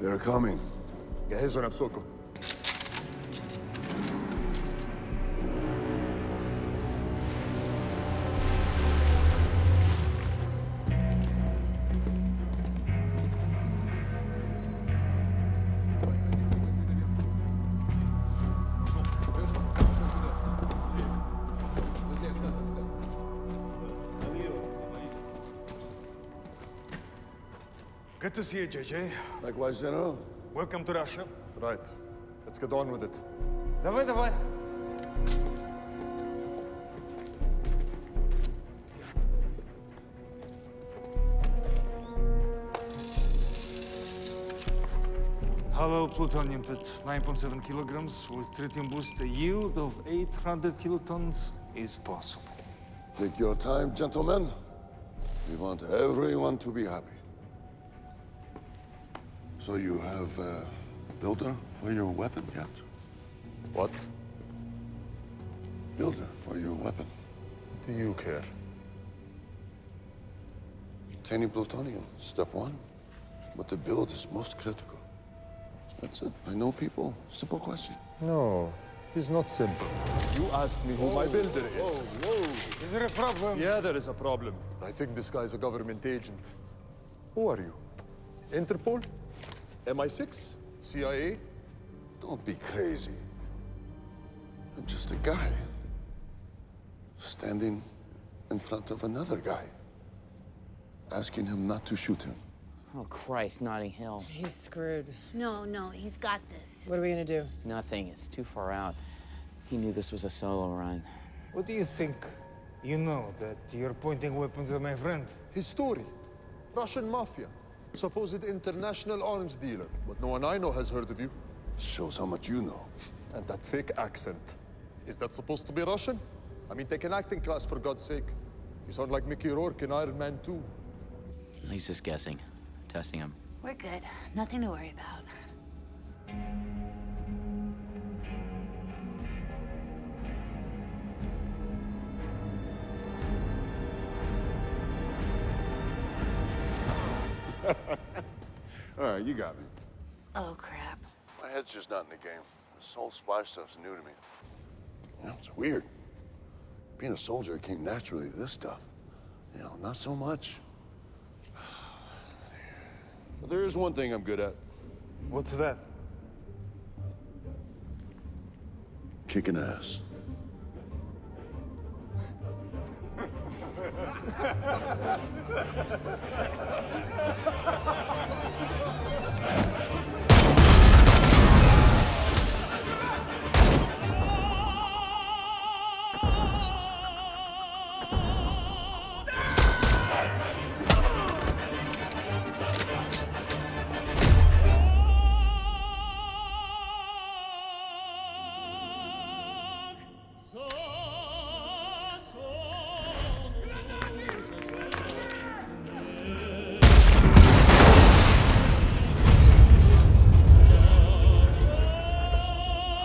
They're coming. جهزوا نفسكم. Good to see you, JJ. Likewise, General. Welcome to Russia. Right. Let's get on with it. Давай. Hollow plutonium pit, 9.7 kilograms with tritium boost. A yield of 800 kilotons is possible. Take your time, gentlemen. We want everyone to be happy. So you have a builder for your weapon yet? What? Builder for your weapon. Do you care? Obtaining plutonium, step one. But the build is most critical. That's it. I know people. Simple question. No, it is not simple. You asked me who my builder is. Is there a problem? Yeah, there is a problem. I think this guy's a government agent. Who are you? Interpol? MI6? CIA? Don't be crazy. I'm just a guy. Standing in front of another guy. Asking him not to shoot him. Oh, Christ, Notting Hill. He's screwed. No, he's got this. What are we gonna do? Nothing. It's too far out. He knew this was a solo run. What do you think? You know that you're pointing weapons at my friend. His story. Russian mafia. Supposed international arms dealer. But no one I know has heard of you. Shows how much you know. And that fake accent. Is that supposed to be Russian? I mean, take an acting class for God's sake. You sound like Mickey Rourke in Iron Man 2. He's just guessing. Testing him. We're good. Nothing to worry about. All right, you got me. Oh, crap. My head's just not in the game. This whole spy stuff's new to me. You know, it's weird. Being a soldier came naturally to this stuff. You know, not so much. But there is one thing I'm good at. What's that? Kicking ass.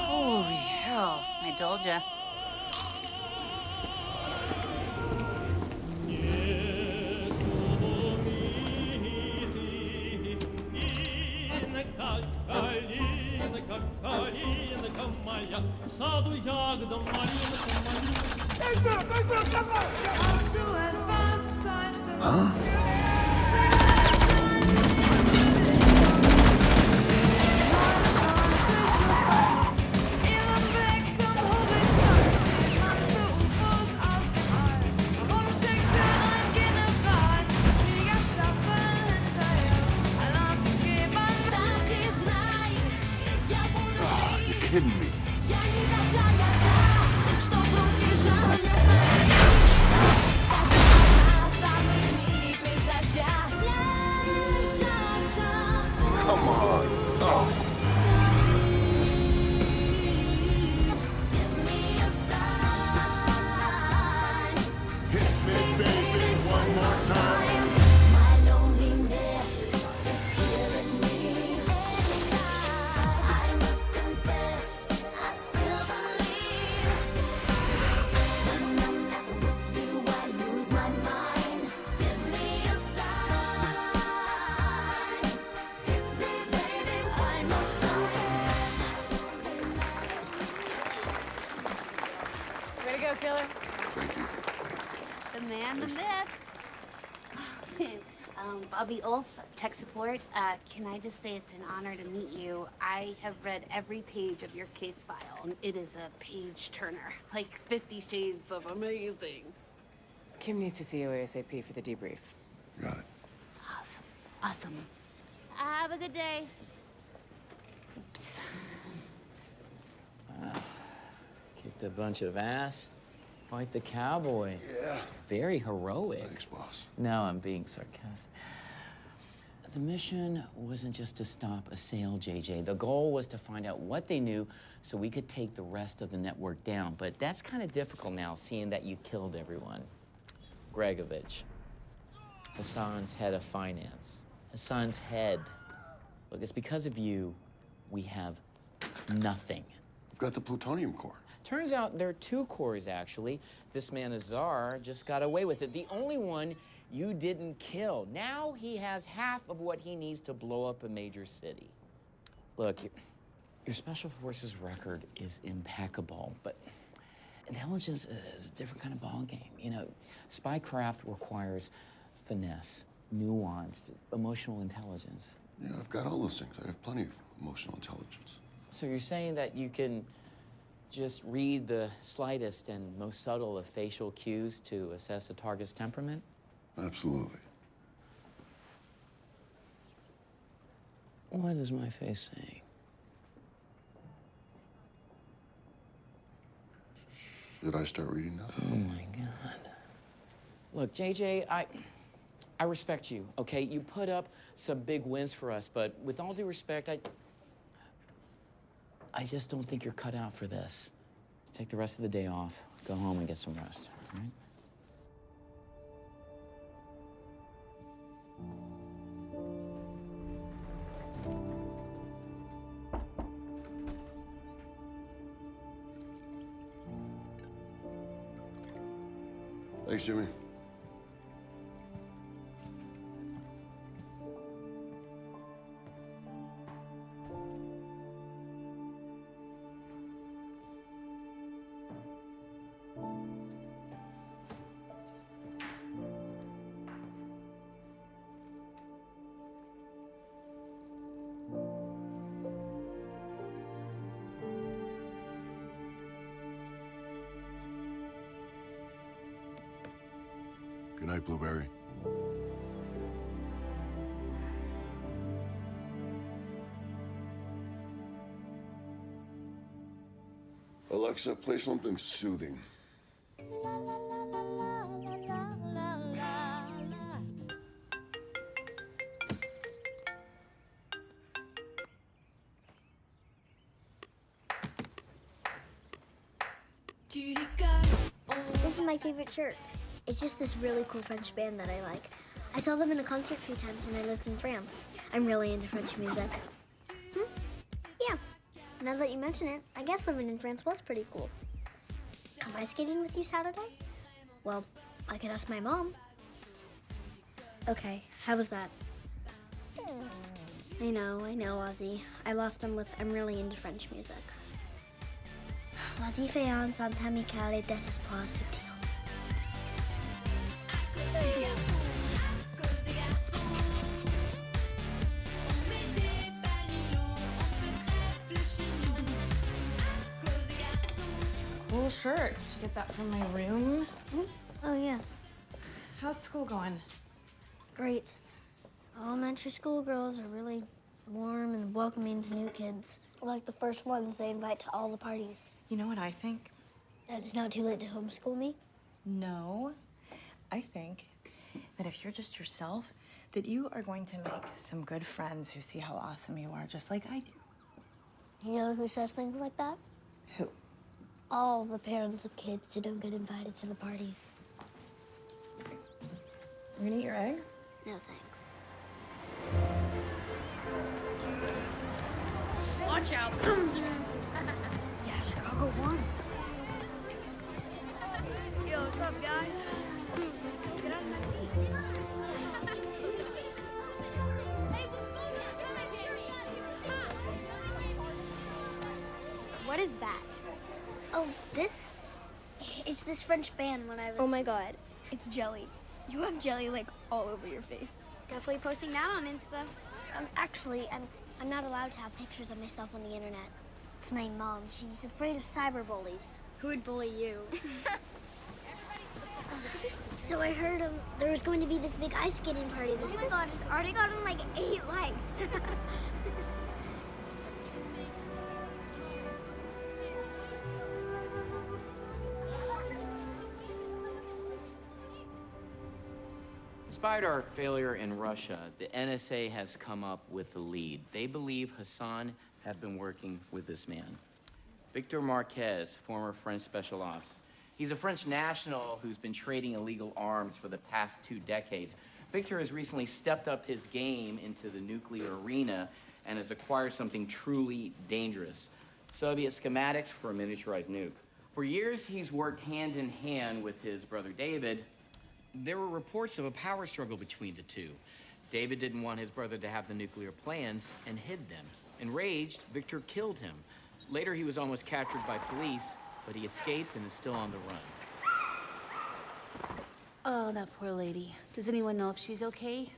Holy hell. I told ya. Саду ягодам малинка, You're kidding me. The man, the myth. Bobby Ulf, tech support. Can I just say it's an honor to meet you? I have read every page of your case file, and it is a page turner. Like 50 shades of amazing. Kim needs to see you ASAP for the debrief. Got it. Awesome. Awesome. Have a good day. Oops. Kicked a bunch of ass. Quite the cowboy. Yeah. Very heroic. Thanks, boss. No, I'm being sarcastic. The mission wasn't just to stop a sale, JJ. The goal was to find out what they knew so we could take the rest of the network down. But that's kind of difficult now, seeing that you killed everyone. Gregovich, Hassan's head of finance. Hassan's head. Look, it's because of you we have nothing. We've got the plutonium core. Turns out there are two cores, actually. This man Azar just got away with it. The only one you didn't kill. Now he has half of what he needs to blow up a major city. Look, your Special Forces record is impeccable, but intelligence is a different kind of ballgame. You know, spycraft requires finesse, nuance, emotional intelligence. Yeah, I've got all those things. I have plenty of emotional intelligence. So you're saying that you can just read the slightest and most subtle of facial cues to assess a target's temperament? Absolutely. What is my face saying? Should I start reading now? Oh my God. Look, JJ, I respect you, okay? You put up some big wins for us, but with all due respect, I just don't think you're cut out for this. Take the rest of the day off, go home and get some rest, all right? Thanks, Jimmy. Good night, Blueberry. Alexa, play something soothing. This is my favorite shirt. It's just this really cool French band that I like. I saw them in a concert a few times when I lived in France. I'm really into French music. Yeah. Now that you mention it, I guess living in France was pretty cool. Come ice skating with you Saturday? Well, I could ask my mom. Okay, how was that? I know, Ozzy. I lost them with I'm really into French music. La différence entre amical et désespoir subtil. Cool shirt. Did you get that from my room? Oh, yeah. How's school going? Great. Elementary school girls are really warm and welcoming to new kids. Like the first ones they invite to all the parties. You know what I think? That it's not too late to homeschool me? No. I think that if you're just yourself, that you are going to make some good friends who see how awesome you are, just like I do. You know who says things like that? Who? All the parents of kids who don't get invited to the parties. You gonna eat your egg? No thanks. Watch out. Yeah, Chicago won. Yo, what's up, guys? Get out of my seat. Hey, what's going on? What is that? Oh, this? It's this French band when I was... Oh my god. It's jelly. You have jelly like all over your face. Definitely posting that on Insta. Actually, I'm not allowed to have pictures of myself on the internet. It's my mom. She's afraid of cyberbullies. Who would bully you? So I heard there was going to be this big ice skating party. Oh my God, it's already gotten like 8 likes. Despite our failure in Russia, the NSA has come up with the lead. They believe Hassan had been working with this man. Victor Marquez, former French special ops. He's a French national who's been trading illegal arms for the past 2 decades. Victor has recently stepped up his game into the nuclear arena and has acquired something truly dangerous: Soviet schematics for a miniaturized nuke. For years, he's worked hand in hand with his brother David. There were reports of a power struggle between the two. David didn't want his brother to have the nuclear plans and hid them. Enraged, Victor killed him. Later, he was almost captured by police, but he escaped and is still on the run. Oh, that poor lady. Does anyone know if she's okay?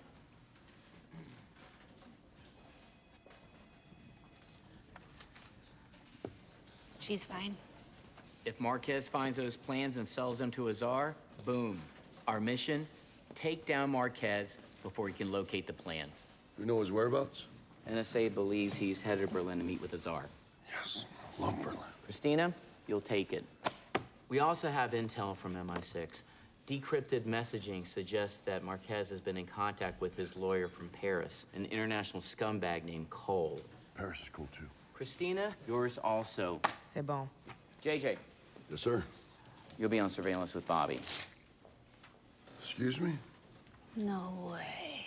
She's fine. If Marquez finds those plans and sells them to Azar, boom. Our mission, take down Marquez before he can locate the plans. You know his whereabouts? NSA believes he's headed to Berlin to meet with Azar. Yes, love Berlin. Christina, you'll take it. We also have intel from MI6. Decrypted messaging suggests that Marquez has been in contact with his lawyer from Paris, an international scumbag named Cole. Paris is cool, too. Christina, yours also. C'est bon. JJ. Yes, sir. You'll be on surveillance with Bobby. Excuse me? No way.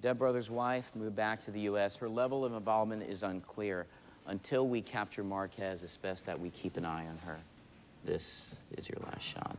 Deb Brothers' wife moved back to the U.S. Her level of involvement is unclear. Until we capture Marquez, it's best that we keep an eye on her. This is your last shot.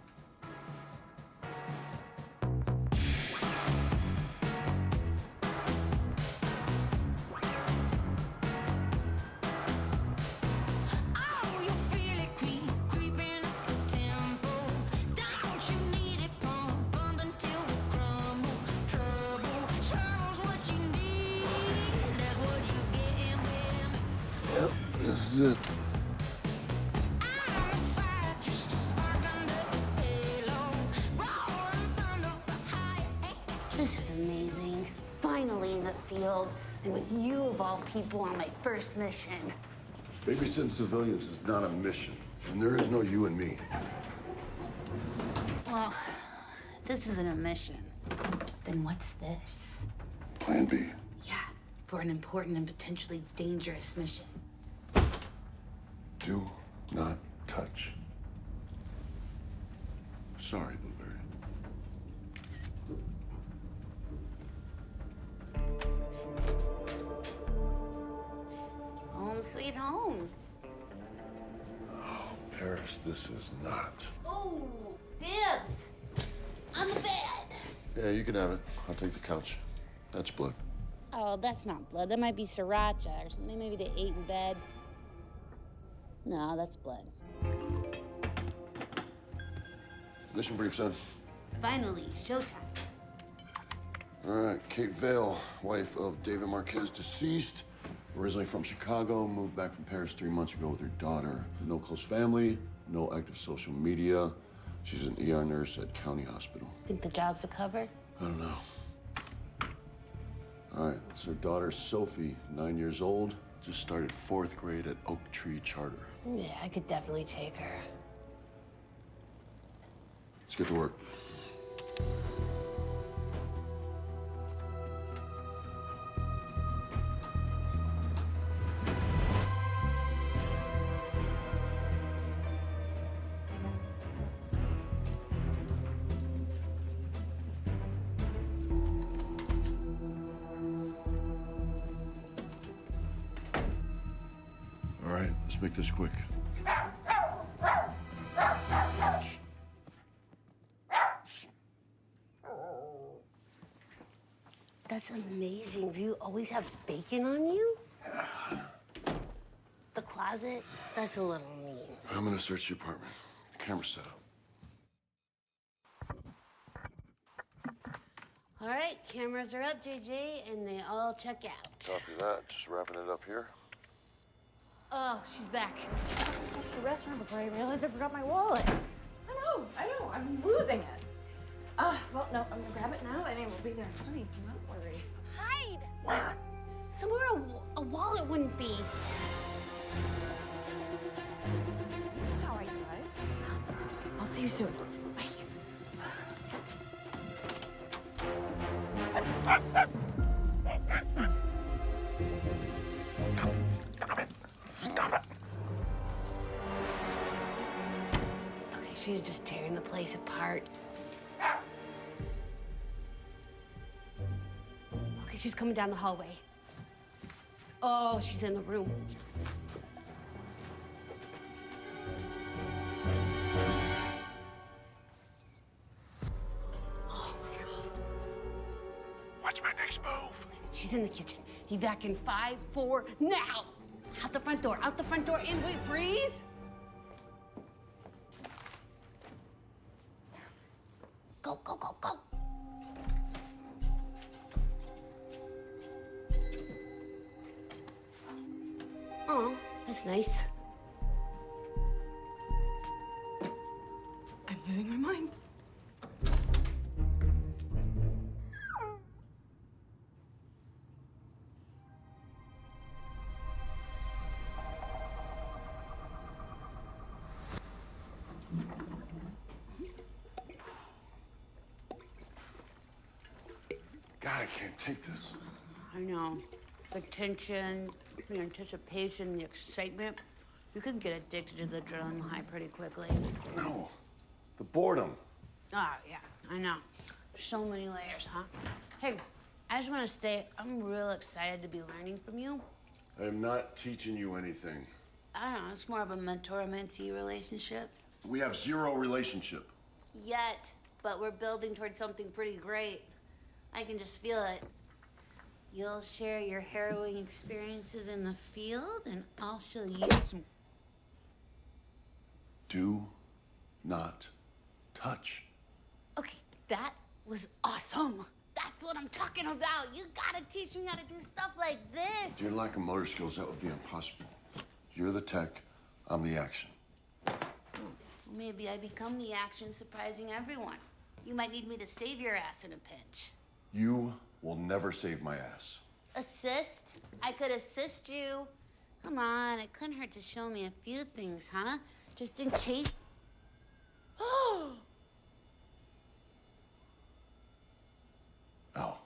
This is it. This is amazing. Finally in the field, and with you of all people on my first mission. Babysitting civilians is not a mission, and there is no you and me. Well, this isn't a mission. Then what's this? Plan B. Yeah, for an important and potentially dangerous mission. Do not touch. Sorry, Blueberry. Home sweet home. Oh, Paris, this is not. Oh, Dibs! On the bed! Yeah, you can have it. I'll take the couch. That's blood. Oh, that's not blood. That might be sriracha or something. Maybe they ate in bed. No, that's blood. Mission brief, son. Finally, showtime. All right, Kate Vale, wife of David Marquez, deceased. Originally from Chicago, moved back from Paris 3 months ago with her daughter. No close family, no active social media. She's an ER nurse at County Hospital. Think the job's a cover? I don't know. All right, it's her daughter, Sophie, 9 years old. Just started 4th grade at Oak Tree Charter. Yeah, I could definitely take her. Let's get to work. All right, let's make this quick. That's amazing. Do you always have bacon on you? The closet? That's a little mean. I'm gonna search the apartment. The camera's set up. All right, cameras are up, JJ, and they all check out. Copy that. Just wrapping it up here. Oh, she's back. I left the restaurant before I realized I forgot my wallet. I know, I'm losing it. Well, no, I'm gonna grab it now and it will be there. Honey, do not worry. Hide! Where? Somewhere a wallet wouldn't be. That's how I drive. I'll see you soon. Bye. Stop it. Okay, she's just tearing the place apart. Okay, she's coming down the hallway. Oh, she's in the room. Oh my God. What's my next move? She's in the kitchen. Evac in 5, 4, now! Out the front door, and wait, freeze! Go, go, go, go! Oh, that's nice. I'm losing my mind. God, I can't take this. I know. The tension, the anticipation, the excitement. You can get addicted to the adrenaline high pretty quickly. No. The boredom. Oh, yeah, I know. So many layers, huh? Hey, I just want to say I'm real excited to be learning from you. I am not teaching you anything. I don't know, it's more of a mentor-mentee relationship. We have zero relationship. Yet, but we're building towards something pretty great. I can just feel it. You'll share your harrowing experiences in the field, and I'll show you some... Do not touch. Okay, that was awesome. That's what I'm talking about. You gotta teach me how to do stuff like this. With your lack of motor skills, that would be impossible. You're the tech, I'm the action. Maybe I become the action, surprising everyone. You might need me to save your ass in a pinch. You will never save my ass. Assist? I could assist you. Come on, it couldn't hurt to show me a few things, huh? Just in case. Oh! Ow.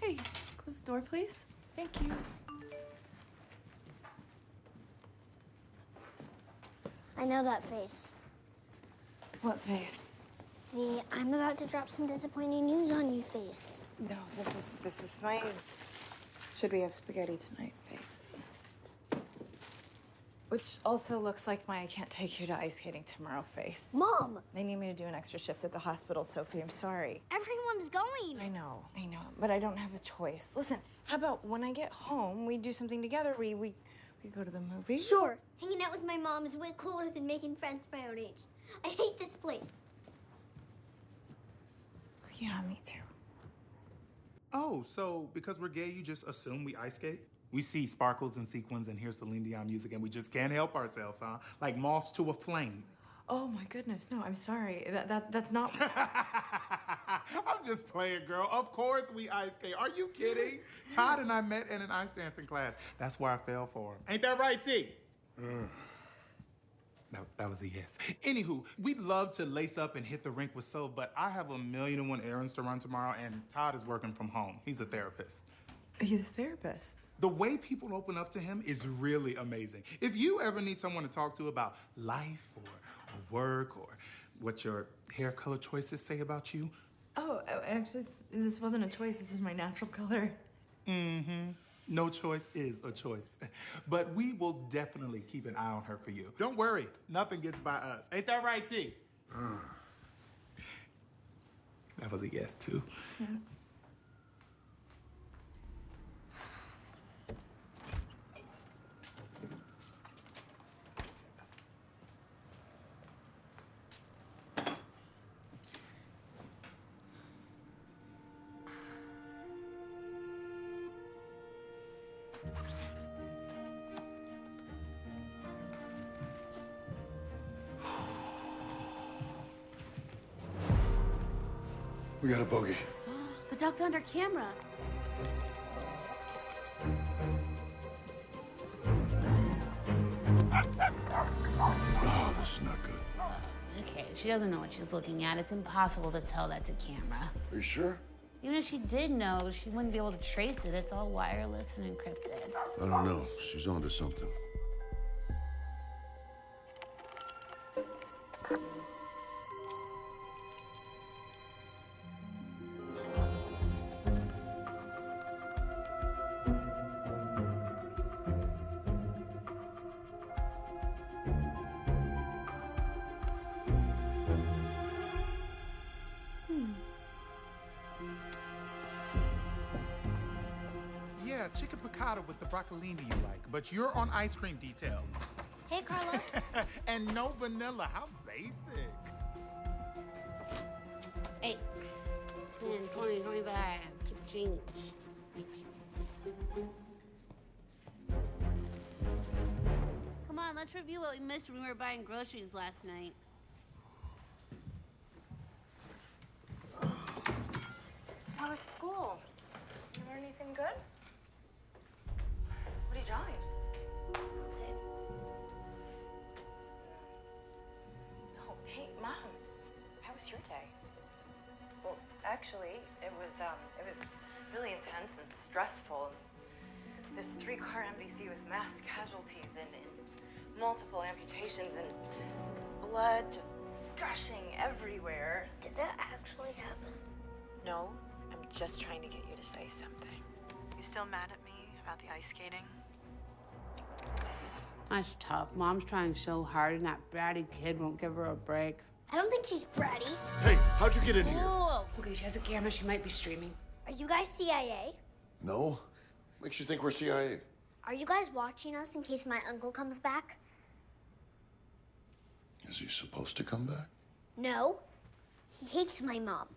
Hey, close the door, please. Thank you. I know that face. What face? The I'm about to drop some disappointing news on you face. No, this is my should we have spaghetti tonight face. Which also looks like my I can't take you to ice skating tomorrow face. Mom! They need me to do an extra shift at the hospital, Sophie. I'm sorry. Everyone's going. I know, but I don't have a choice. Listen, how about when I get home, we do something together? We go to the movies? Sure. Hanging out with my mom is way cooler than making friends my own age. I hate this place. Yeah, me too. Oh, so because we're gay, you just assume we ice skate? We see sparkles and sequins and hear Celine Dion music and we just can't help ourselves, huh? Like moths to a flame. Oh my goodness, no, I'm sorry. That's not. I'm just playing, girl. Of course we ice skate. Are you kidding? Todd and I met in an ice dancing class. That's where I fell for him. Ain't that right, T? That was a yes. Anywho, we'd love to lace up and hit the rink with Soph, but I have 1,000,001 errands to run tomorrow, and Todd is working from home. He's a therapist. He's a therapist. The way people open up to him is really amazing. If you ever need someone to talk to about life or work or what your hair color choices say about you. Oh, actually, this wasn't a choice. This is my natural color. Mm-hmm. No choice is a choice. But we will definitely keep an eye on her for you. Don't worry, nothing gets by us. Ain't that right, T? That was a yes, too. Yeah. We got a bogey. The duck's under camera. Oh, this is not good. Okay, she doesn't know what she's looking at. It's impossible to tell that's a camera. Are you sure? Even if she did know, she wouldn't be able to trace it. It's all wireless and encrypted. I don't know. She's onto something. Yeah, chicken piccata with the broccolini you like, but you're on ice cream detail. Hey, Carlos. And no vanilla. How basic. 8, 10, 20, 25. Keep the change. Come on, let's review what we missed when we were buying groceries last night. How was school? You learn anything good? What are you drawing? Oh, hey, Mom. How was your day? Well, actually, it was really intense and stressful. This 3-car MVC with mass casualties and multiple amputations and blood just gushing everywhere. Did that actually happen? No, I'm just trying to get you to say something. You still mad at me about the ice skating? That's tough. Mom's trying so hard, and that bratty kid won't give her a break. I don't think she's bratty. Hey, how'd you get in here? Oh, okay, she has a camera. She might be streaming. Are you guys CIA? No? Makes you think we're CIA. Are you guys watching us in case my uncle comes back? Is he supposed to come back? No. He hates my mom.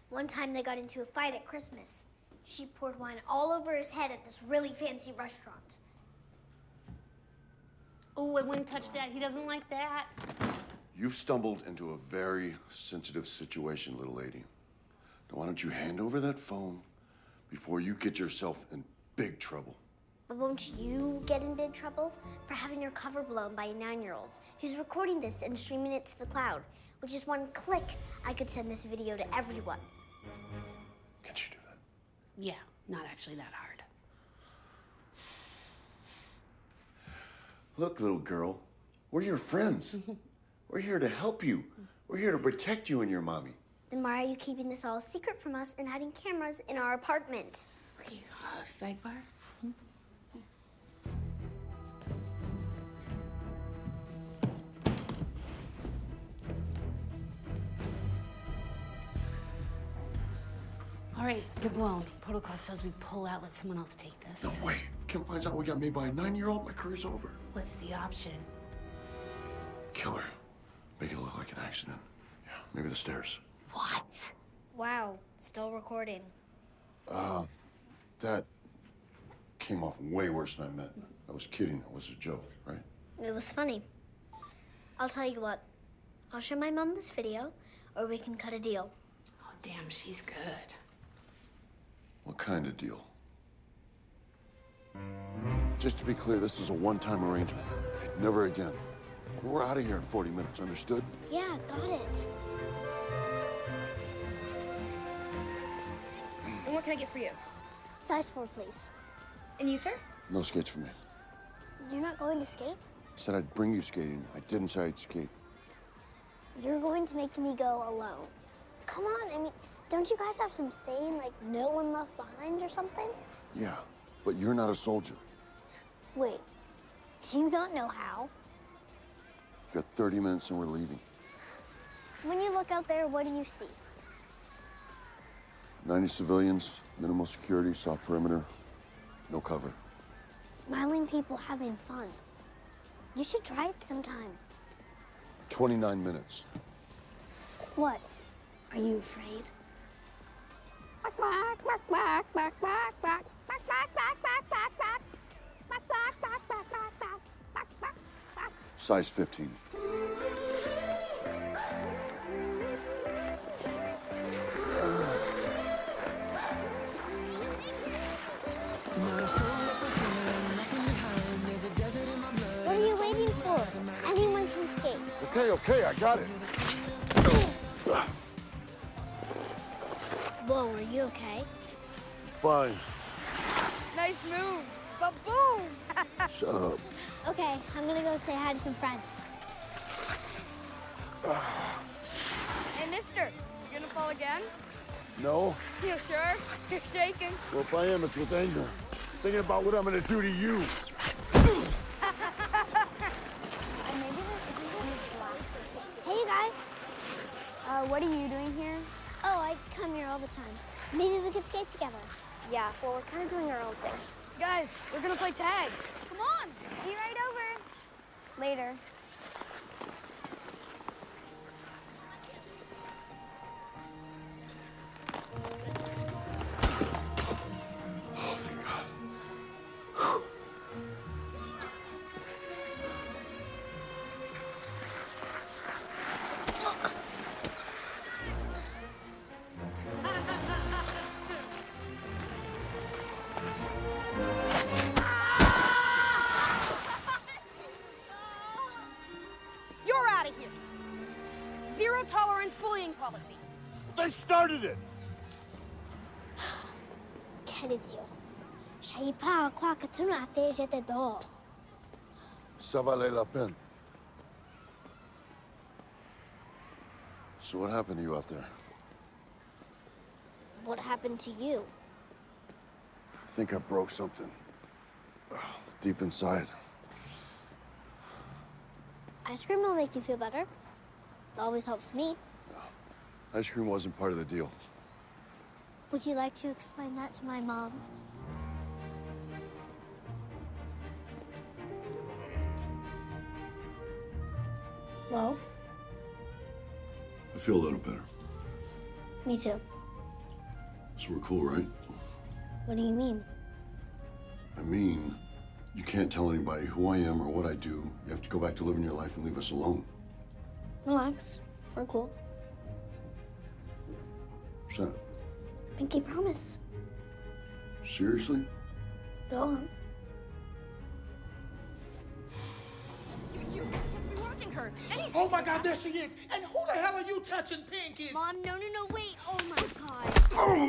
One time they got into a fight at Christmas. She poured wine all over his head at this really fancy restaurant. Oh, I wouldn't touch that. He doesn't like that. You've stumbled into a very sensitive situation, little lady. Now, why don't you hand over that phone before you get yourself in big trouble? But won't you get in big trouble for having your cover blown by a 9-year-old who's recording this and streaming it to the cloud? With just one click, I could send this video to everyone. Can she do that? Yeah, not actually that hard. Look, little girl, we're your friends. We're here to help you. We're here to protect you and your mommy. Then why are you keeping this all secret from us and hiding cameras in our apartment? Okay, sidebar. All right, you're blown. Protocol says we pull out, let someone else take this. No way. If Kim finds out we got made by a 9-year-old, my career's over. What's the option? Kill her. Make it look like an accident. Yeah, maybe the stairs. What? Wow, still recording. That came off way worse than I meant. I was kidding. It was a joke, right? It was funny. I'll tell you what. I'll show my mom this video, or we can cut a deal. Oh, damn, she's good. What kind of deal? Just to be clear, this is a one-time arrangement. Never again. We're out of here in 40 minutes, understood? Yeah, got it. And what can I get for you? Size 4, please. And you, sir? No skates for me. You're not going to skate? I said I'd bring you skating. I didn't say I'd skate. You're going to make me go alone. Come on, I mean, don't you guys have some saying, like no one left behind or something? Yeah, but you're not a soldier. Wait, do you not know how? We've got 30 minutes and we're leaving. When you look out there, what do you see? 90 civilians, minimal security, soft perimeter, no cover. Smiling people having fun. You should try it sometime. 29 minutes. What? Are you afraid? Size 15. Okay, I got it. Whoa, are you okay? Fine. Nice move. But boom! Shut up. Okay, I'm gonna go say hi to some friends. Hey, mister, you gonna fall again? No? You sure? You're shaking. Well, if I am, it's with anger. Thinking about what I'm gonna do to you. Hey, you guys. What are you doing here? Oh, I come here all the time. Maybe we could skate together. Yeah, well, we're kind of doing our own thing. Guys, we're gonna play tag. Come on. Be right over. Later. You're out of here. Zero tolerance bullying policy. They started it! Kennedy. J'ai pas à croire que tu m'as fait jeter dehors. Ça valait la peine. So what happened to you out there? What happened to you? I think I broke something. Deep inside. Ice cream will make you feel better. It always helps me. Ice cream wasn't part of the deal. Would you like to explain that to my mom? Well, I feel a little better. me too. So we're cool, right? What do you mean? I mean, you can't tell anybody who I am or what I do. You have to go back to living your life and leave us alone. Relax. We're cool. What's that? Pinky promise. Seriously? Go on. You're supposed to be watching her. Oh my God, there she is! And who the hell are you touching, Pinky? Mom, no, wait. Oh my God.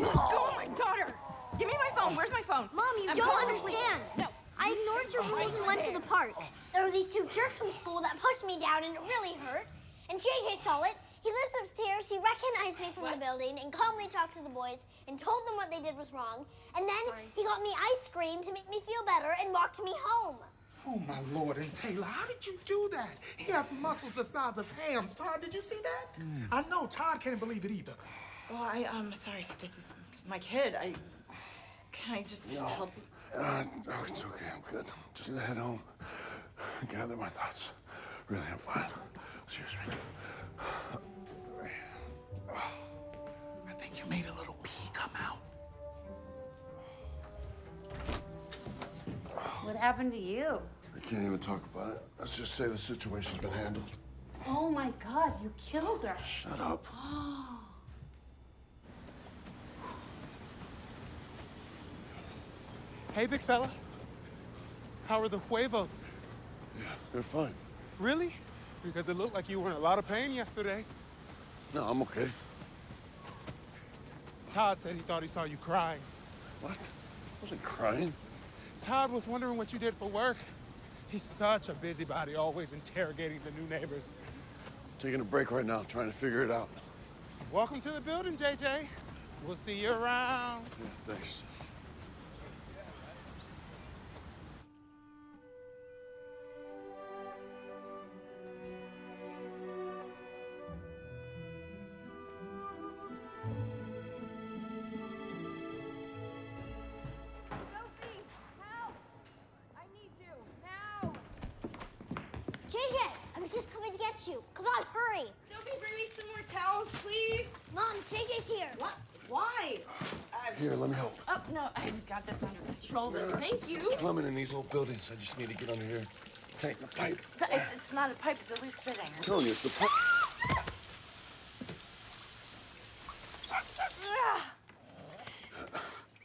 Let go of my daughter. Give me my phone. Where's my phone? Mom, you I'm don't calling the understand. police. No. I ignored your rules and went to the park. There were these two jerks from school that pushed me down and it really hurt. And JJ saw it. He lives upstairs. He recognized me from the building and calmly talked to the boys and told them what they did was wrong. And then he got me ice cream to make me feel better and walked me home. Oh, my Lord, and Taylor, how did you do that? He has muscles the size of hams. Todd, did you see that? I know Todd can't believe it either. Well, sorry, this is my kid. Can I just help you? Oh, it's okay. I'm good. Just gonna head home, gather my thoughts. Really, I'm fine. Excuse me. I think you made a little pee come out. What happened to you? I can't even talk about it. Let's just say the situation's been handled. Oh my God, you killed her. Shut up. Hey, big fella. How are the huevos? Yeah, they're fine. Really? Because it looked like you were in a lot of pain yesterday. No, I'm okay. Todd said he thought he saw you crying. What? I wasn't crying. Todd was wondering what you did for work. He's such a busybody, always interrogating the new neighbors. Taking a break right now, trying to figure it out. Welcome to the building, JJ. We'll see you around. Yeah, thanks. Sophie, help! I need you now. JJ, I was just coming to get you. Come on, hurry. Sophie, bring me some more towels, please. Mom, JJ's here. What? Why? Here, let me help. Oh, no, I've got this under control. Thank you. Plumbing in these old buildings. I just need to get under here. Tank the pipe. But it's not a pipe, it's a loose fitting. I'm telling you, it's the pipe.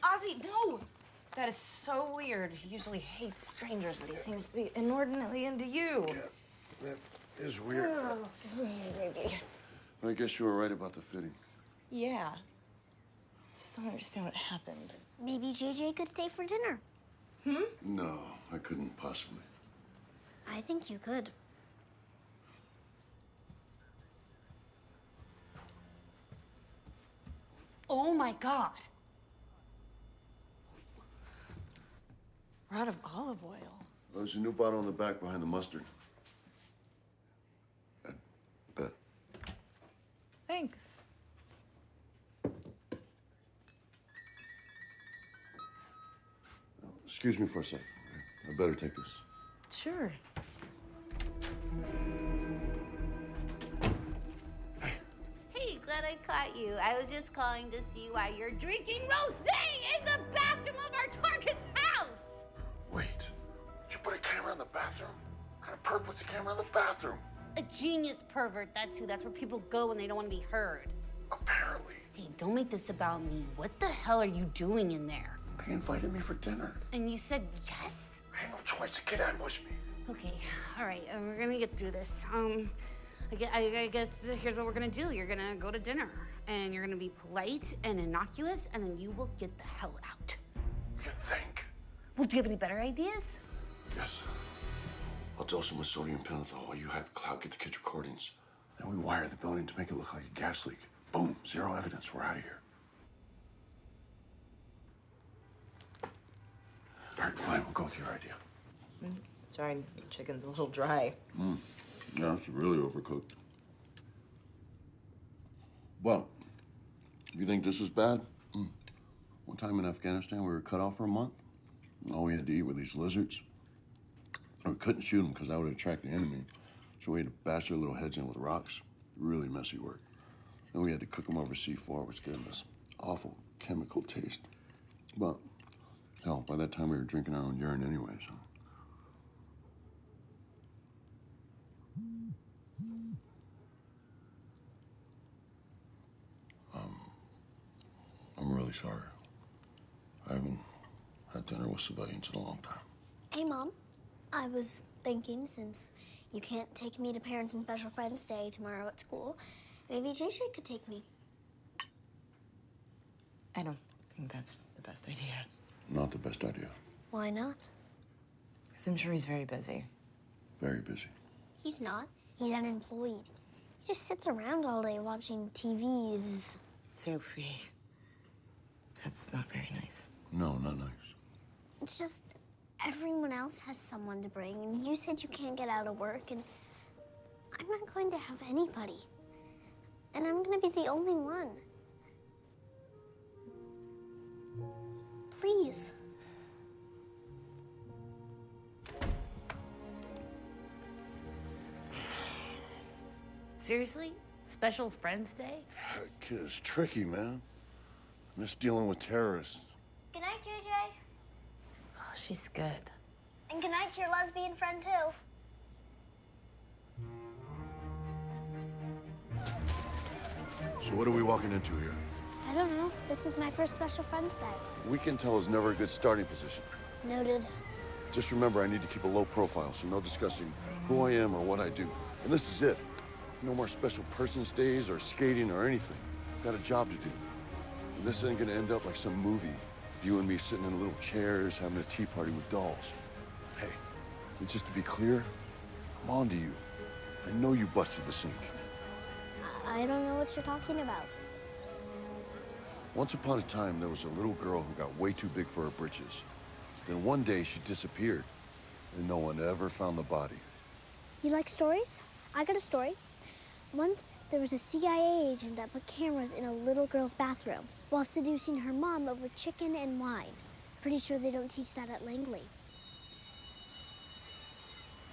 Ozzy, no! That is so weird. He usually hates strangers, but he seems to be inordinately into you. Yeah, is weird. Oh, baby. I guess you were right about the fitting. Yeah. Just don't understand what happened. Maybe JJ could stay for dinner. No, I couldn't possibly. I think you could. Oh my God. We're out of olive oil. There's a new bottle in the back behind the mustard. I bet. Thanks. Excuse me for a sec. I better take this. Sure. Hey, glad I caught you. I was just calling to see why you're drinking rosé in the bathroom of our Target's house. Wait. Did you put a camera in the bathroom? What kind of perv puts a camera in the bathroom? A genius pervert, that's who. That's where people go when they don't want to be heard. Apparently. Hey, don't make this about me. What the hell are you doing in there? They invited me for dinner. And you said yes? I had no choice. The kid ambushed me. Okay, all right, we're gonna get through this. I guess here's what we're gonna do. You're gonna go to dinner, and you're gonna be polite and innocuous, and then you will get the hell out. You think? Well, do you have any better ideas? Yes. I'll dose him with sodium pentothal while you have Cloud get the kids' recordings. Then we wire the building to make it look like a gas leak. Boom, zero evidence. We're out of here. All right, fine. We'll go with your idea. Sorry, the chicken's a little dry. Yeah, it's really overcooked. Well, if you think this is bad, one time in Afghanistan, we were cut off for a month. All we had to eat were these lizards. And we couldn't shoot them because that would attract the enemy. So we had to bash their little heads in with rocks. Really messy work. Then we had to cook them over C4, which gave them this awful chemical taste. But, hell, by that time we were drinking our own urine anyway, so. I'm really sorry. I haven't had dinner with civilians in a long time. Hey, Mom. I was thinking, since you can't take me to Parents and Special Friends Day tomorrow at school, maybe JJ could take me. I don't think that's the best idea. Not the best idea. Why not? Because I'm sure he's very busy. Very busy. He's not. He's unemployed. He just sits around all day watching TVs. Sophie, that's not very nice. No, not nice. It's just everyone else has someone to bring, and you said you can't get out of work, and I'm not going to have anybody. And I'm going to be the only one. Please. Seriously? Special Friends Day? That kid is tricky, man. Miss dealing with terrorists. Good night, JJ. Oh, she's good. And good night to your lesbian friend, too. So what are we walking into here? I don't know. This is my first Special Friends Day. Weekend tell is never a good starting position. Noted. Just remember, I need to keep a low profile, so no discussing who I am or what I do. And this is it. No more special persons days or skating or anything. Got a job to do. And this ain't gonna end up like some movie. You and me sitting in little chairs having a tea party with dolls. Hey, and just to be clear, I'm on to you. I know you busted the sink. I don't know what you're talking about. Once upon a time, there was a little girl who got way too big for her britches. Then one day she disappeared, and no one ever found the body. You like stories? I got a story. Once, there was a CIA agent that put cameras in a little girl's bathroom while seducing her mom over chicken and wine. Pretty sure they don't teach that at Langley.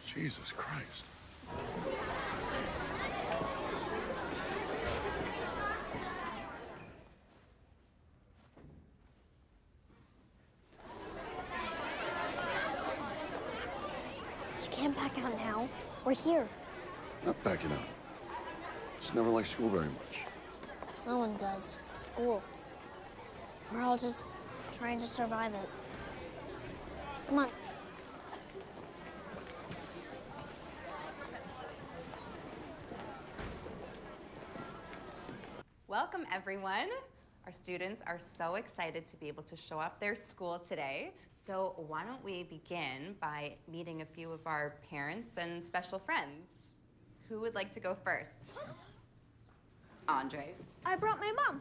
Jesus Christ. You can't back out now. We're here. Not backing out. Just never liked school very much. No one does. It's school. We're all just trying to survive it. Come on. Welcome, everyone. Our students are so excited to be able to show up their school today. So why don't we begin by meeting a few of our parents and special friends. Who would like to go first? Andre. I brought my mom.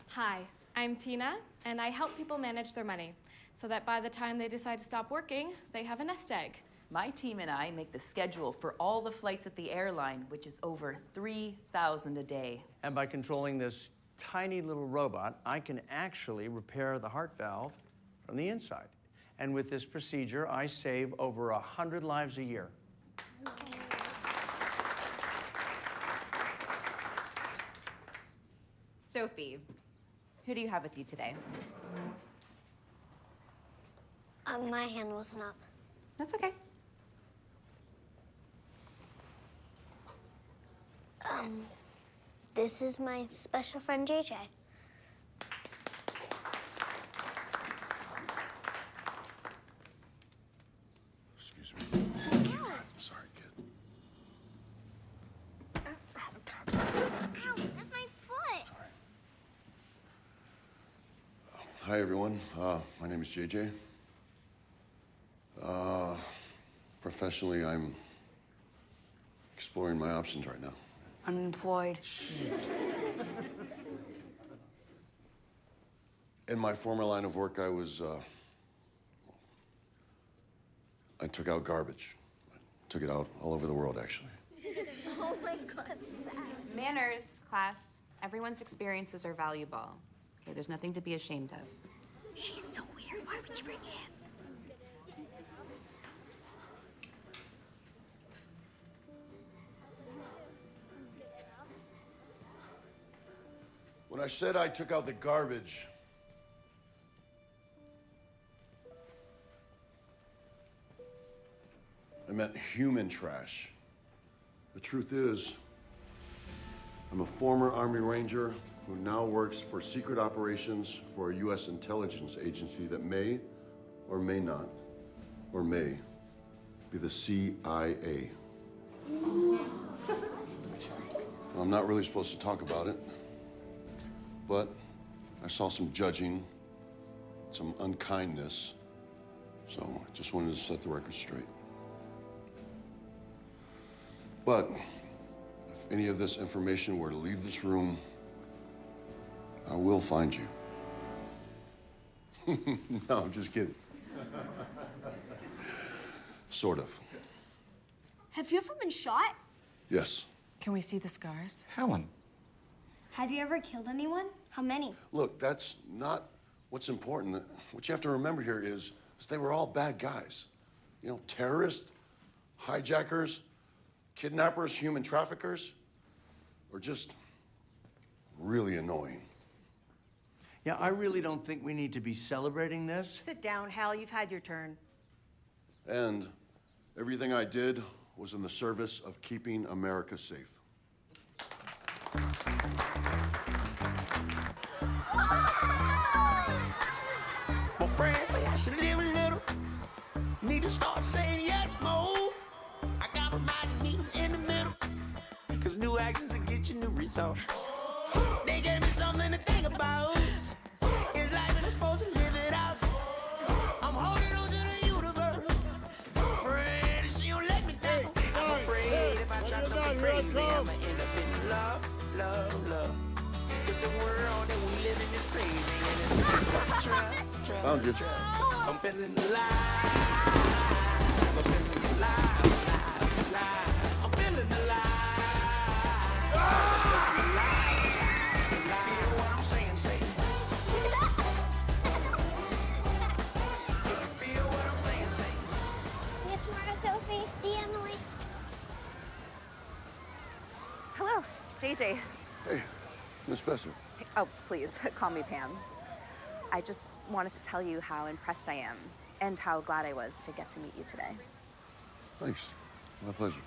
Hi, I'm Tina, and I help people manage their money so that by the time they decide to stop working, they have a nest egg. My team and I make the schedule for all the flights at the airline, which is over 3,000 a day. And by controlling this tiny little robot, I can actually repair the heart valve from the inside. And with this procedure, I save over 100 lives a year. Sophie, who do you have with you today? My hand wasn't up. That's okay. This is my special friend, JJ. Excuse me. I'm sorry, kid. Ow, that's my foot. Hi, everyone. My name is JJ. Professionally, I'm exploring my options right now. Unemployed. In my former line of work, I took out garbage. I took it out all over the world, actually. Oh my God, Sam. Manners, class. Everyone's experiences are valuable. Okay, there's nothing to be ashamed of. She's so weird. Why would you bring him? When I said I took out the garbage, I meant human trash. The truth is, I'm a former Army Ranger who now works for secret operations for a U.S. intelligence agency that may or may not, or may be the CIA. I'm not really supposed to talk about it, but I saw some judging, some unkindness, so I just wanted to set the record straight. But if any of this information were to leave this room, I will find you. No, I'm just kidding. Sort of. Have you ever been shot? Yes. Can we see the scars? Helen. Have you ever killed anyone? How many? Look, that's not what's important. What you have to remember here is they were all bad guys. You know, terrorists, hijackers, kidnappers, human traffickers, or just really annoying. Yeah, I really don't think we need to be celebrating this. Sit down, Hal. You've had your turn. And everything I did was in the service of keeping America safe. My friends say I should live a little. Need to start saying yes more. I compromise and meet in the middle. Cause new actions will get you new results. They gave me something to think about. It's life and I'm supposed to live it out. I'm holding on to the universe. Afraid she don't let me down. I'm afraid if I try something crazy, I'ma end up in love, love, love. Cause the world that we live in is crazy. And it's trust, Found you. I'm feeling alive. I'm feeling alive, alive, alive. I'm feeling alive. It's Mara, Sophie. See you, Emily. Hello, JJ. Hey, Miss Besser. Oh, please, call me Pam. I just wanted to tell you how impressed I am and how glad I was to get to meet you today. Thanks. My pleasure.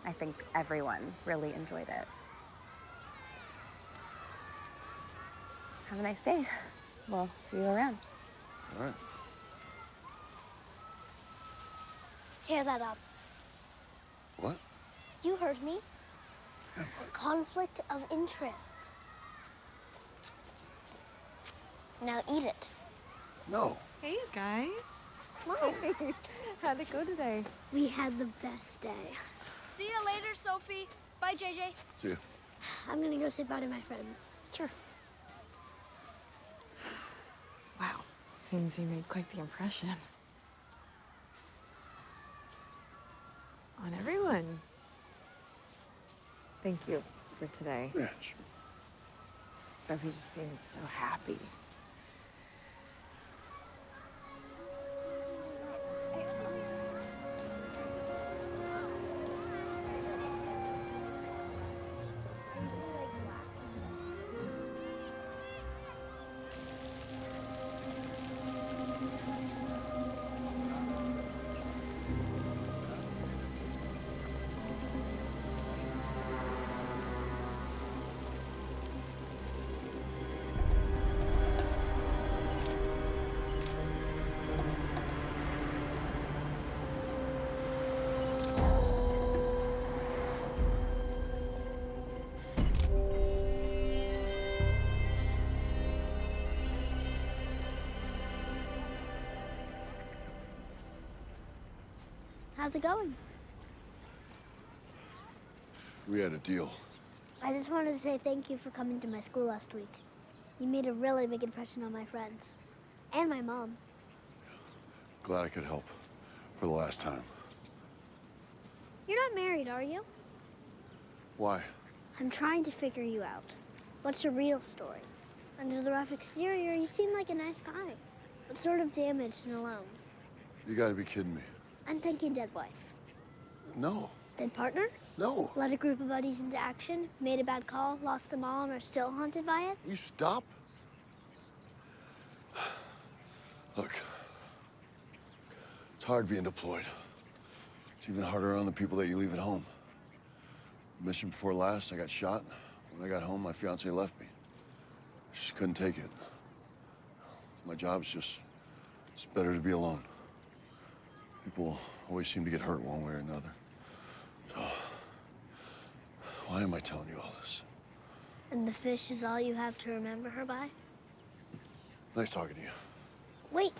I think everyone really enjoyed it. Have a nice day. We'll see you around. All right. Tear that up. What? You heard me. Conflict of interest. Now eat it. No. Hey, you guys. Mom. How'd it go today? We had the best day. See you later, Sophie. Bye, JJ. See ya. I'm gonna go say bye to my friends. Sure. Wow. Seems you made quite the impression. On everyone. Thank you for today. Yeah, sure. Sophie just seemed so happy. How's it going? We had a deal. I just wanted to say thank you for coming to my school last week. You made a really big impression on my friends. And my mom. Glad I could help. For the last time. You're not married, are you? Why? I'm trying to figure you out. What's your real story? Under the rough exterior, you seem like a nice guy. But sort of damaged and alone. You gotta be kidding me. I'm thinking dead wife. No. Dead partner? No. Led a group of buddies into action, made a bad call, lost them all, and are still haunted by it? You stop? Look. It's hard being deployed. It's even harder on the people that you leave at home. Mission before last, I got shot. When I got home, my fiance left me. She just couldn't take it. My job's just... it's better to be alone. People always seem to get hurt one way or another. So, why am I telling you all this? And the fish is all you have to remember her by? Nice talking to you. Wait,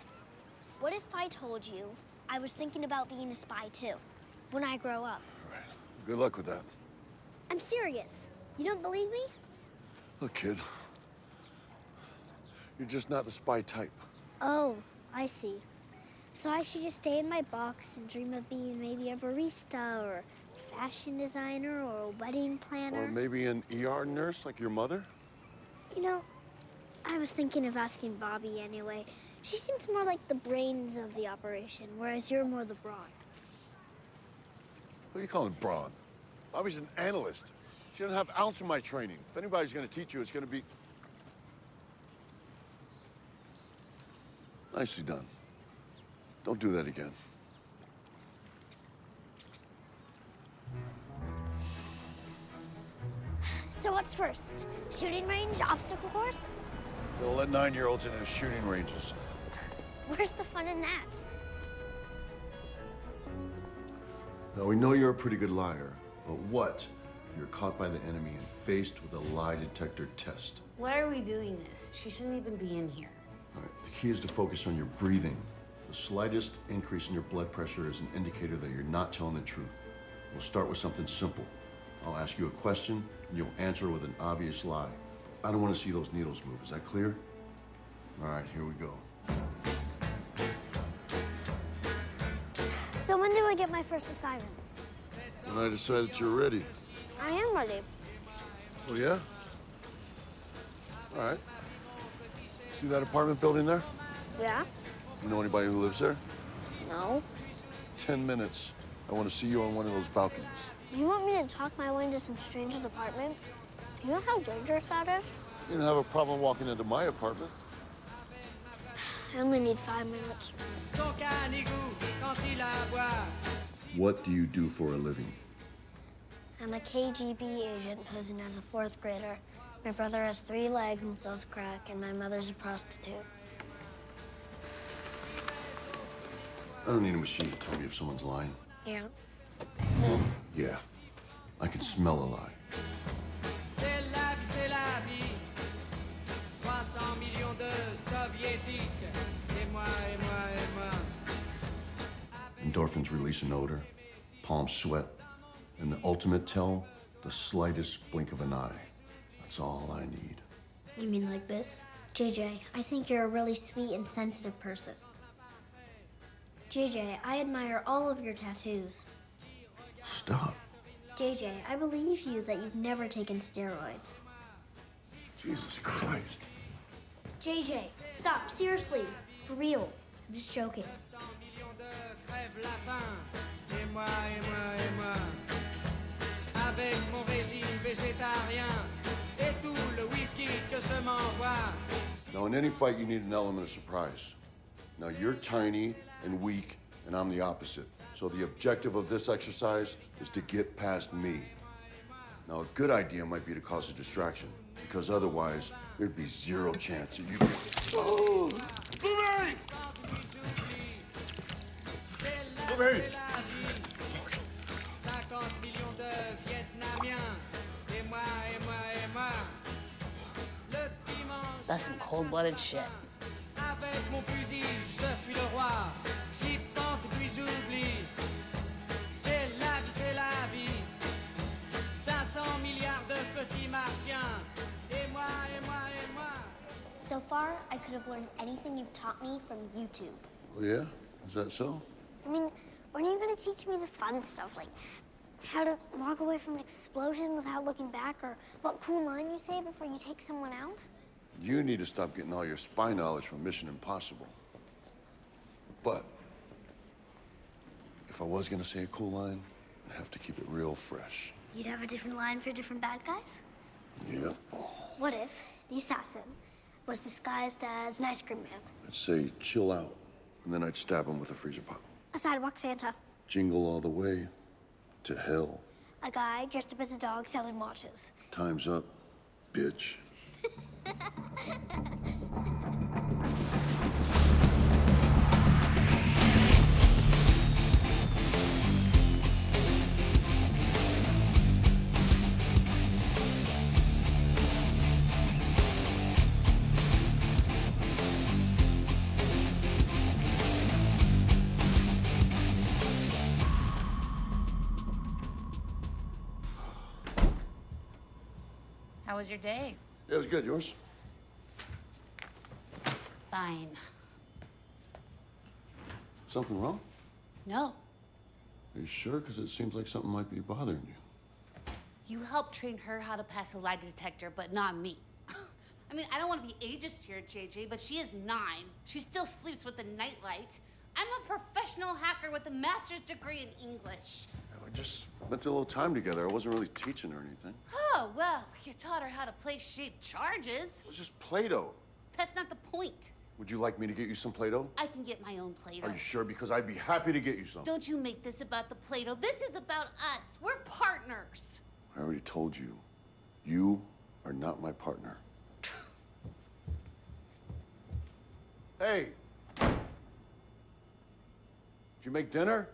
what if I told you I was thinking about being a spy too, when I grow up? Good luck with that. I'm serious. You don't believe me? Look, kid. You're just not the spy type. Oh, I see. So I should just stay in my box and dream of being maybe a barista or a fashion designer or a wedding planner. Or maybe an ER nurse like your mother? You know, I was thinking of asking Bobby anyway. She seems more like the brains of the operation, whereas you're more the brawn. What are you calling brawn? Bobby's an analyst. She doesn't have an ounce of my training. If anybody's gonna teach you, it's gonna be... Nicely done. Don't do that again. So what's first? Shooting range, obstacle course? They'll let 9-year-olds into shooting ranges. Where's the fun in that? Now, we know you're a pretty good liar, but what if you're caught by the enemy and faced with a lie detector test? Why are we doing this? She shouldn't even be in here. All right, the key is to focus on your breathing. The slightest increase in your blood pressure is an indicator that you're not telling the truth. We'll start with something simple. I'll ask you a question, and you'll answer with an obvious lie. I don't want to see those needles move. Is that clear? All right, here we go. So when do I get my first assignment? When I decide that you're ready. I am ready. Oh, yeah? All right. See that apartment building there? Yeah? You know anybody who lives there? No. 10 minutes. I want to see you on one of those balconies. You want me to talk my way into some stranger's apartment? Do you know how dangerous that is? You didn't have a problem walking into my apartment. I only need 5 minutes. What do you do for a living? I'm a KGB agent posing as a 4th grader. My brother has 3 legs and sells crack, and my mother's a prostitute. I don't need a machine to tell me if someone's lying. Yeah. Yeah, I can smell a lie. C'est la vie. 300 millions de soviétiques. Et moi, et moi, et moi. Endorphins release an odor, palms sweat, and the ultimate tell, the slightest blink of an eye. That's all I need. You mean like this? JJ, I think you're a really sweet and sensitive person. JJ, I admire all of your tattoos. Stop. JJ, I believe you that you've never taken steroids. Jesus Christ. JJ, stop, seriously, for real. I'm just joking. Crève la faim. Et moi, et moi, et moi. Avec mon régime végétarien et tout le whisky que je m'envoie. Now, in any fight, you need an element of surprise. Now, you're tiny and weak, and I'm the opposite. So the objective of this exercise is to get past me. Now, a good idea might be to cause a distraction, because otherwise, there'd be zero chance that you can... Oh! Boomerang! Boomerang! 50 millions de Vietnamiens. Et moi, et moi, et moi. Le dimanche. That's some cold-blooded shit. Avec mon fusil, je suis le roi. J'y pense et puis j'oublie. C'est la vie. 500 milliards de petits martiens. Et moi, et moi, et moi. So far, I could have learned anything you've taught me from YouTube. Oh, yeah? Is that so? I mean, when are you going to teach me the fun stuff, like how to walk away from an explosion without looking back, or what cool line you say before you take someone out? You need to stop getting all your spy knowledge from Mission Impossible. But if I was gonna say a cool line, I'd have to keep it real fresh. You'd have a different line for different bad guys? Yeah. What if the assassin was disguised as an ice cream man? I'd say, chill out, and then I'd stab him with a freezer pop. A sidewalk Santa. Jingle all the way to hell. A guy dressed up as a dog selling watches. Time's up, bitch. How was your day? Yeah, it was good. Yours? Fine. Something wrong? No. Are you sure? Because it seems like something might be bothering you. You helped train her how to pass a lie detector, but not me. I mean, I don't want to be ageist here, JJ, but she is 9. She still sleeps with a nightlight. I'm a professional hacker with a master's degree in English. Yeah, we just spent a little time together. I wasn't really teaching her anything. Oh, well, you taught her how to play shaped charges. It was just Play-Doh. That's not the point. Would you like me to get you some Play-Doh? I can get my own Play-Doh. Are you sure? Because I'd be happy to get you some. Don't you make this about the Play-Doh. This is about us. We're partners. I already told you. You are not my partner. Hey! Did you make dinner?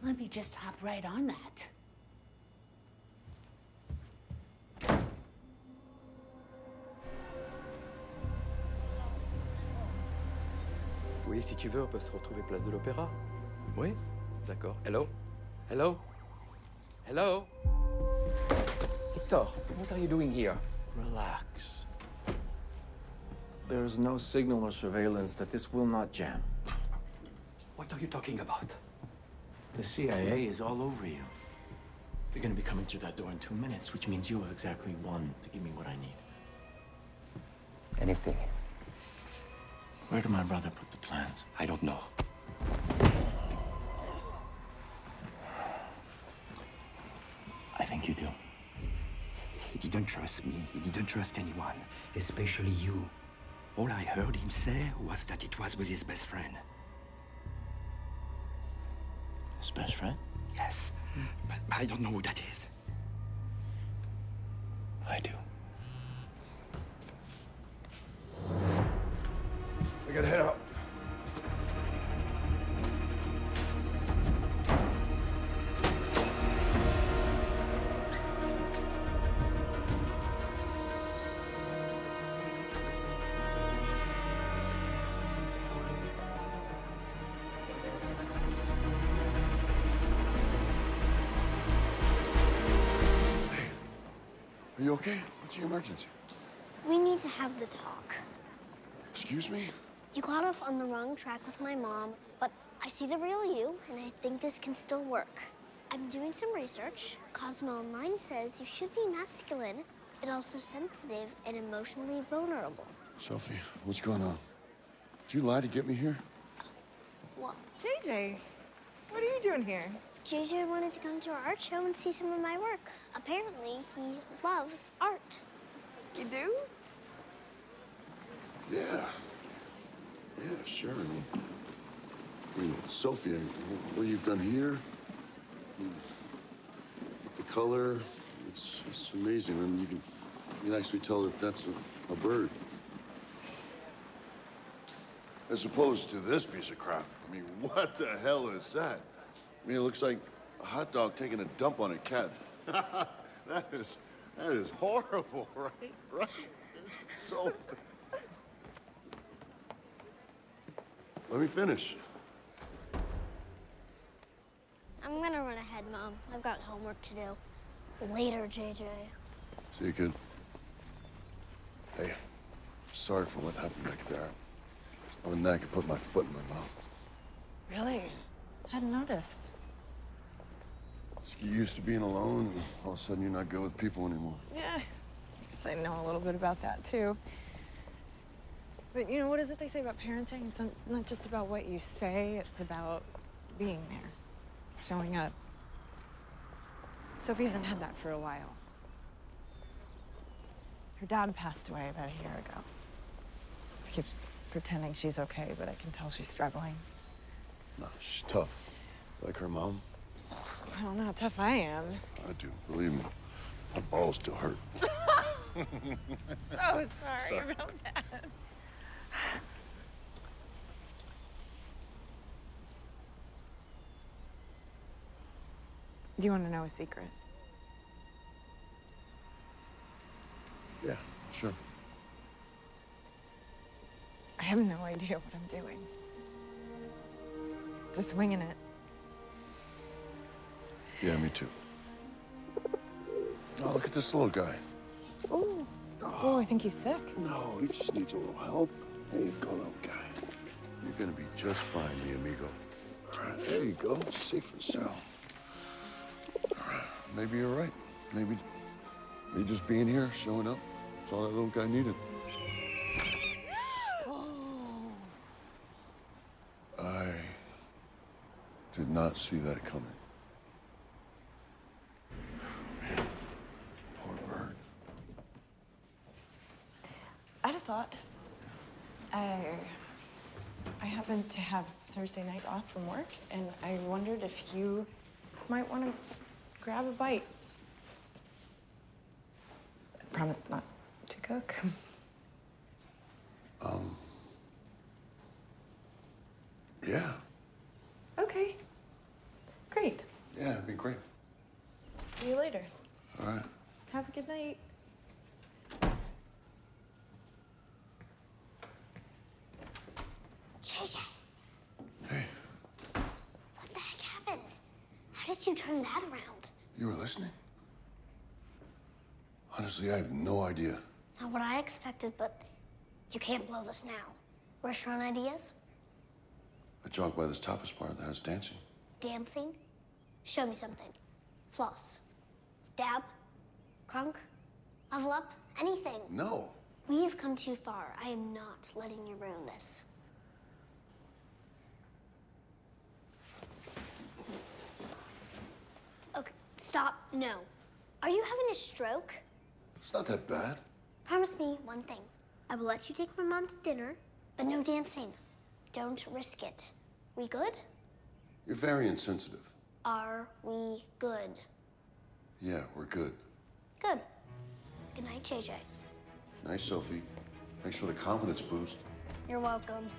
Let me just hop right on that. Oui, si tu veux, on peut se retrouver place de l'Opéra. Oui, d'accord. Hello? Hello? Hello? Victor, what are you doing here? Relax. There's no signal or surveillance that this will not jam. What are you talking about? The CIA is all over you. They're gonna be coming through that door in 2 minutes, which means you have exactly 1 to give me what I need. Anything. Where did my brother put the plans? I don't know. I think you do. He didn't trust me. He didn't trust anyone, especially you. All I heard him say was that it was with his best friend. His best friend? Yes, but I don't know who that is. I do. I gotta head out. You okay? What's your emergency? We need to have the talk. Excuse me? You got off on the wrong track with my mom, but I see the real you, and I think this can still work. I'm doing some research. Cosmo Online says you should be masculine, but also sensitive and emotionally vulnerable. Sophie, what's going on? Did you lie to get me here? What? JJ, what are you doing here? JJ wanted to come to our art show and see some of my work. Apparently, he loves art. You do? Yeah. Yeah, sure. I mean, Sophie, what you've done here, the color, it's amazing. I mean, you can actually tell that that's a bird. As opposed to this piece of crap. I mean, what the hell is that? I mean, it looks like a hot dog taking a dump on a cat. That is horrible, right? Right? It's so bad. Let me finish. I'm gonna run ahead, Mom. I've got homework to do. Later, JJ. See you, kid. Hey, sorry for what happened back there. I went back and put my foot in my mouth. Really? Hadn't noticed. Just get used to being alone, and all of a sudden you're not good with people anymore. Yeah, I guess I know a little bit about that, too. But, you know, what is it they say about parenting? It's not just about what you say, it's about being there, showing up. Sophie hasn't had that for a while. Her dad passed away about a year ago. She keeps pretending she's okay, but I can tell she's struggling. No, she's tough. Like her mom. I don't know how tough I am. I do, believe me. My balls still hurt. So sorry about that. Do you want to know a secret? Yeah, sure. I have no idea what I'm doing. Just winging it. Yeah, me too. Oh, look at this little guy. Oh, I think he's sick. No, he just needs a little help. There you go, little guy. You're gonna be just fine, mi amigo. All right, there you go. Safe and sound. All right, maybe you're right. Maybe just being here, showing up, that's all that little guy needed. I did not see that coming. Man, poor bird. I had a thought. I happened to have Thursday night off from work, and I wondered if you might want to grab a bite. I promise not to cook. Yeah. Okay. Great. Yeah, it'd be great. See you later. All right. Have a good night. JJ. Hey. What the heck happened? How did you turn that around? You were listening? Honestly, I have no idea. Not what I expected, but you can't blow this now. Restaurant ideas? I jogged by this tapas bar that has dancing. Dancing? Show me something. Floss. Dab. Crunk. Level up. Anything. No. We have come too far. I am not letting you ruin this. Okay, stop. No. Are you having a stroke? It's not that bad. Promise me one thing. I will let you take my mom to dinner, but no dancing. Don't risk it. We good? You're very insensitive. Are we good? Yeah, we're good. Good. Good night, JJ. Nice, Sophie. Thanks for the confidence boost. You're welcome.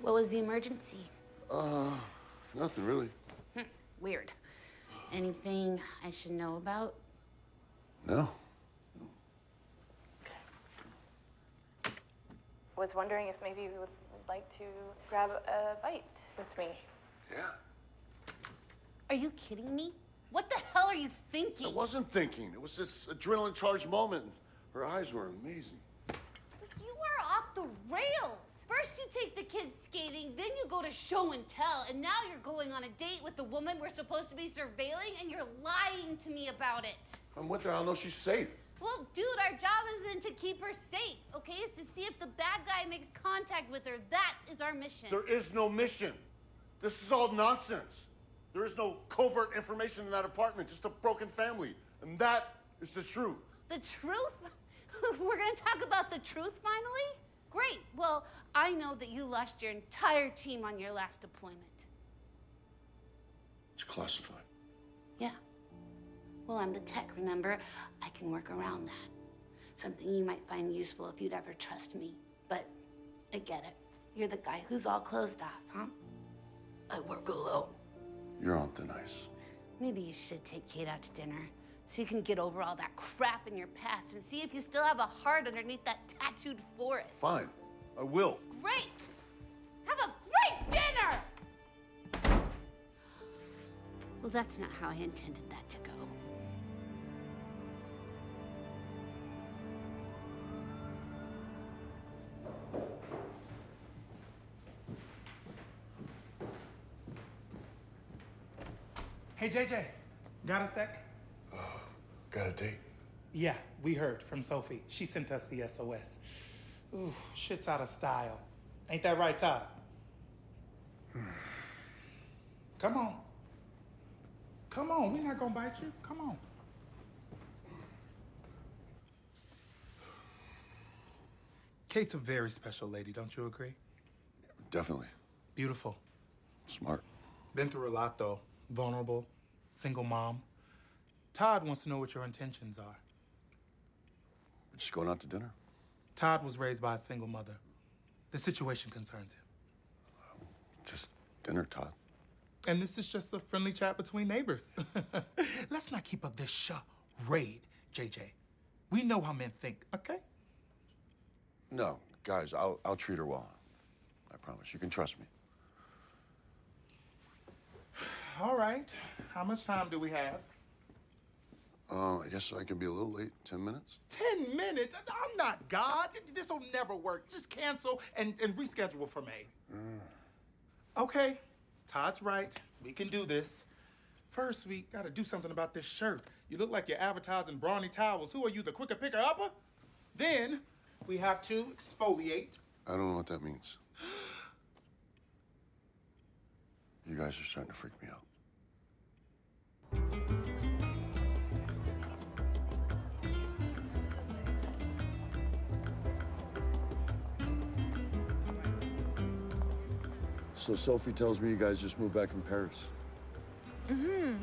What was the emergency? Nothing really. Weird. Anything I should know about? No. was wondering if maybe you would like to grab a bite with me. Yeah. Are you kidding me? What the hell are you thinking? I wasn't thinking. It was this adrenaline-charged moment. Her eyes were amazing. You are off the rails. First you take the kids skating, then you go to show and tell, and now you're going on a date with the woman we're supposed to be surveilling, and you're lying to me about it. I'm with her. I'll know she's safe. Well, dude, our job isn't to keep her safe, okay? It's to see if the bad guy makes contact with her. That is our mission. There is no mission. This is all nonsense. There is no covert information in that apartment, just a broken family. And that is the truth. The truth? We're gonna talk about the truth finally? Great. Well, I know that you lost your entire team on your last deployment. It's classified. Yeah. Well, I'm the tech, remember? I can work around that. Something you might find useful if you'd ever trust me. But I get it. You're the guy who's all closed off, huh? I work alone. You're on thin ice. Maybe you should take Kate out to dinner so you can get over all that crap in your past and see if you still have a heart underneath that tattooed forest. Fine. I will. Great! Have a great dinner! Well, that's not how I intended that to go. Hey, JJ, got a sec? Got a date? Yeah, we heard from Sophie. She sent us the SOS. Ooh, shit's out of style. Ain't that right, Todd? Come on. Come on, we're not gonna bite you. Come on. Kate's a very special lady, don't you agree? Definitely. Beautiful. Smart. Been through a lot, though. Vulnerable, single mom. Todd wants to know what your intentions are. We're just going out to dinner. Todd was raised by a single mother. The situation concerns him. Just dinner, Todd. And this is just a friendly chat between neighbors. Let's not keep up this charade, JJ. We know how men think, okay? No, guys, I'll treat her well. I promise. You can trust me. All right. How much time do we have? I guess I can be a little late. 10 minutes? 10 minutes? I'm not God. This will never work. Just cancel and reschedule for May. Okay. Todd's right. We can do this. First, we gotta do something about this shirt. You look like you're advertising brawny towels. Who are you, the quicker picker upper? Then we have to exfoliate. I don't know what that means. You guys are starting to freak me out. So Sophie tells me you guys just moved back from Paris. Mm-hmm.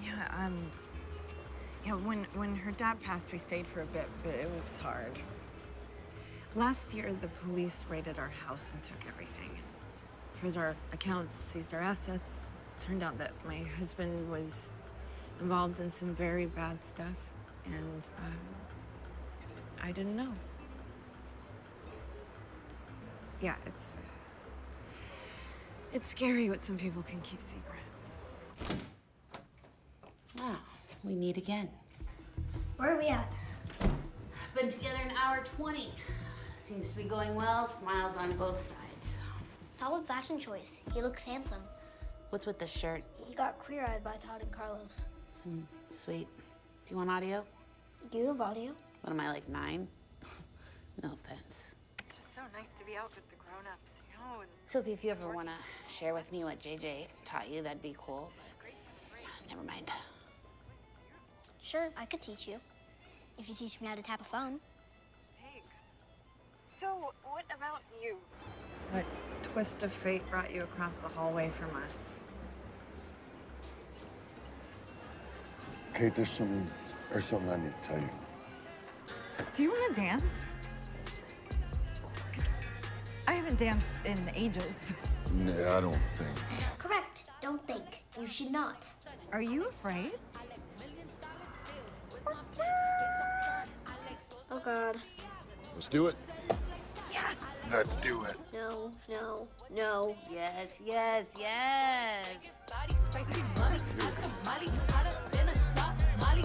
Yeah, when her dad passed, we stayed for a bit, but it was hard. Last year, the police raided our house and took everything. Froze our accounts, seized our assets. Turned out that my husband was involved in some very bad stuff, and I didn't know. Yeah, it's scary what some people can keep secret. Ah, we meet again. Where are we at? Been together an hour 20. Seems to be going well. Smiles on both sides. Solid fashion choice. He looks handsome. What's with this shirt? He got queer-eyed by Todd and Carlos. Sweet. Do you want audio? Do you have audio? What am I, like 9? No offense. It's just so nice to be out with the grown-ups, you know? And Sophie, if you ever want to share with me what JJ taught you, that'd be cool. But never mind. Sure, I could teach you. If you teach me how to tap a phone. Thanks. So, what about you? What twist of fate brought you across the hallway from us? Kate, there's something I need to tell you. Do you want to dance? I haven't danced in ages. Nah, I don't think. Correct. Don't think. You should not. Are you afraid? Oh, God. Let's do it. Yeah! Yes! Let's do it. No, no, no. Yes, yes, yes. Spicy mommy, hot tamale, hotter than a Somali.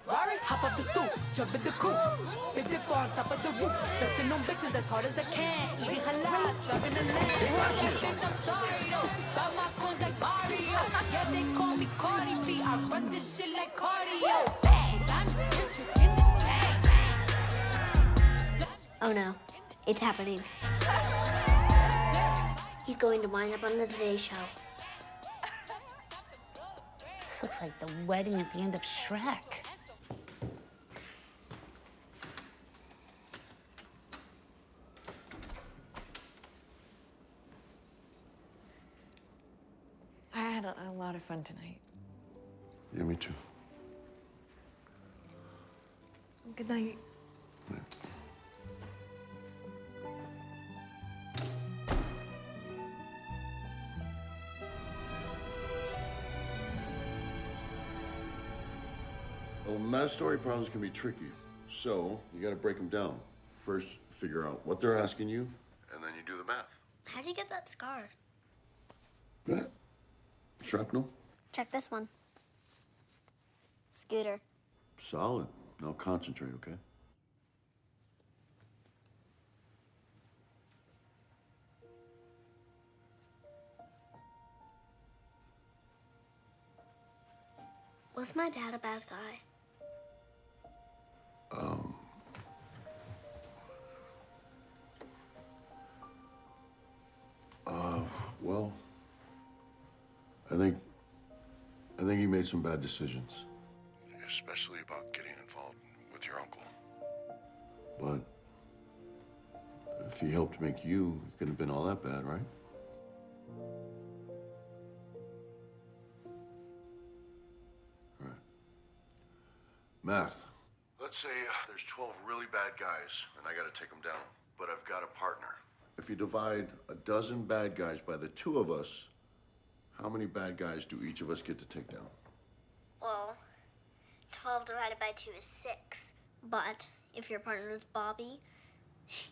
Ferrari, hop up the stoop, jump in the coupe. Big dip on top of the roof, flexing on bitches as hard as I can. Eating halal, driving the land. Bitch, I'm sorry though, got my coins like Mario. Yeah, they call me Cardi B, I run this shit like cardio. I'm the district in the chain. Oh no, it's happening. He's going to wind up on the Today Show. This looks like the wedding at the end of Shrek. I had a lot of fun tonight. Yeah, me too. Good night. Well, math story problems can be tricky, so you got to break them down. First, figure out what they're asking you, and then you do the math. How'd you get that scar? That? Shrapnel? Check this one. Scooter. Solid. Now concentrate, okay? Was my dad a bad guy? Well, I think he made some bad decisions. Especially about getting involved with your uncle. But if he helped make you, it couldn't have been all that bad, right? Right. Math. Let's say there's 12 really bad guys, and I gotta take them down. But I've got a partner. If you divide a dozen bad guys by the two of us, how many bad guys do each of us get to take down? Well, 12 divided by 2 is 6. But if your partner is Bobby,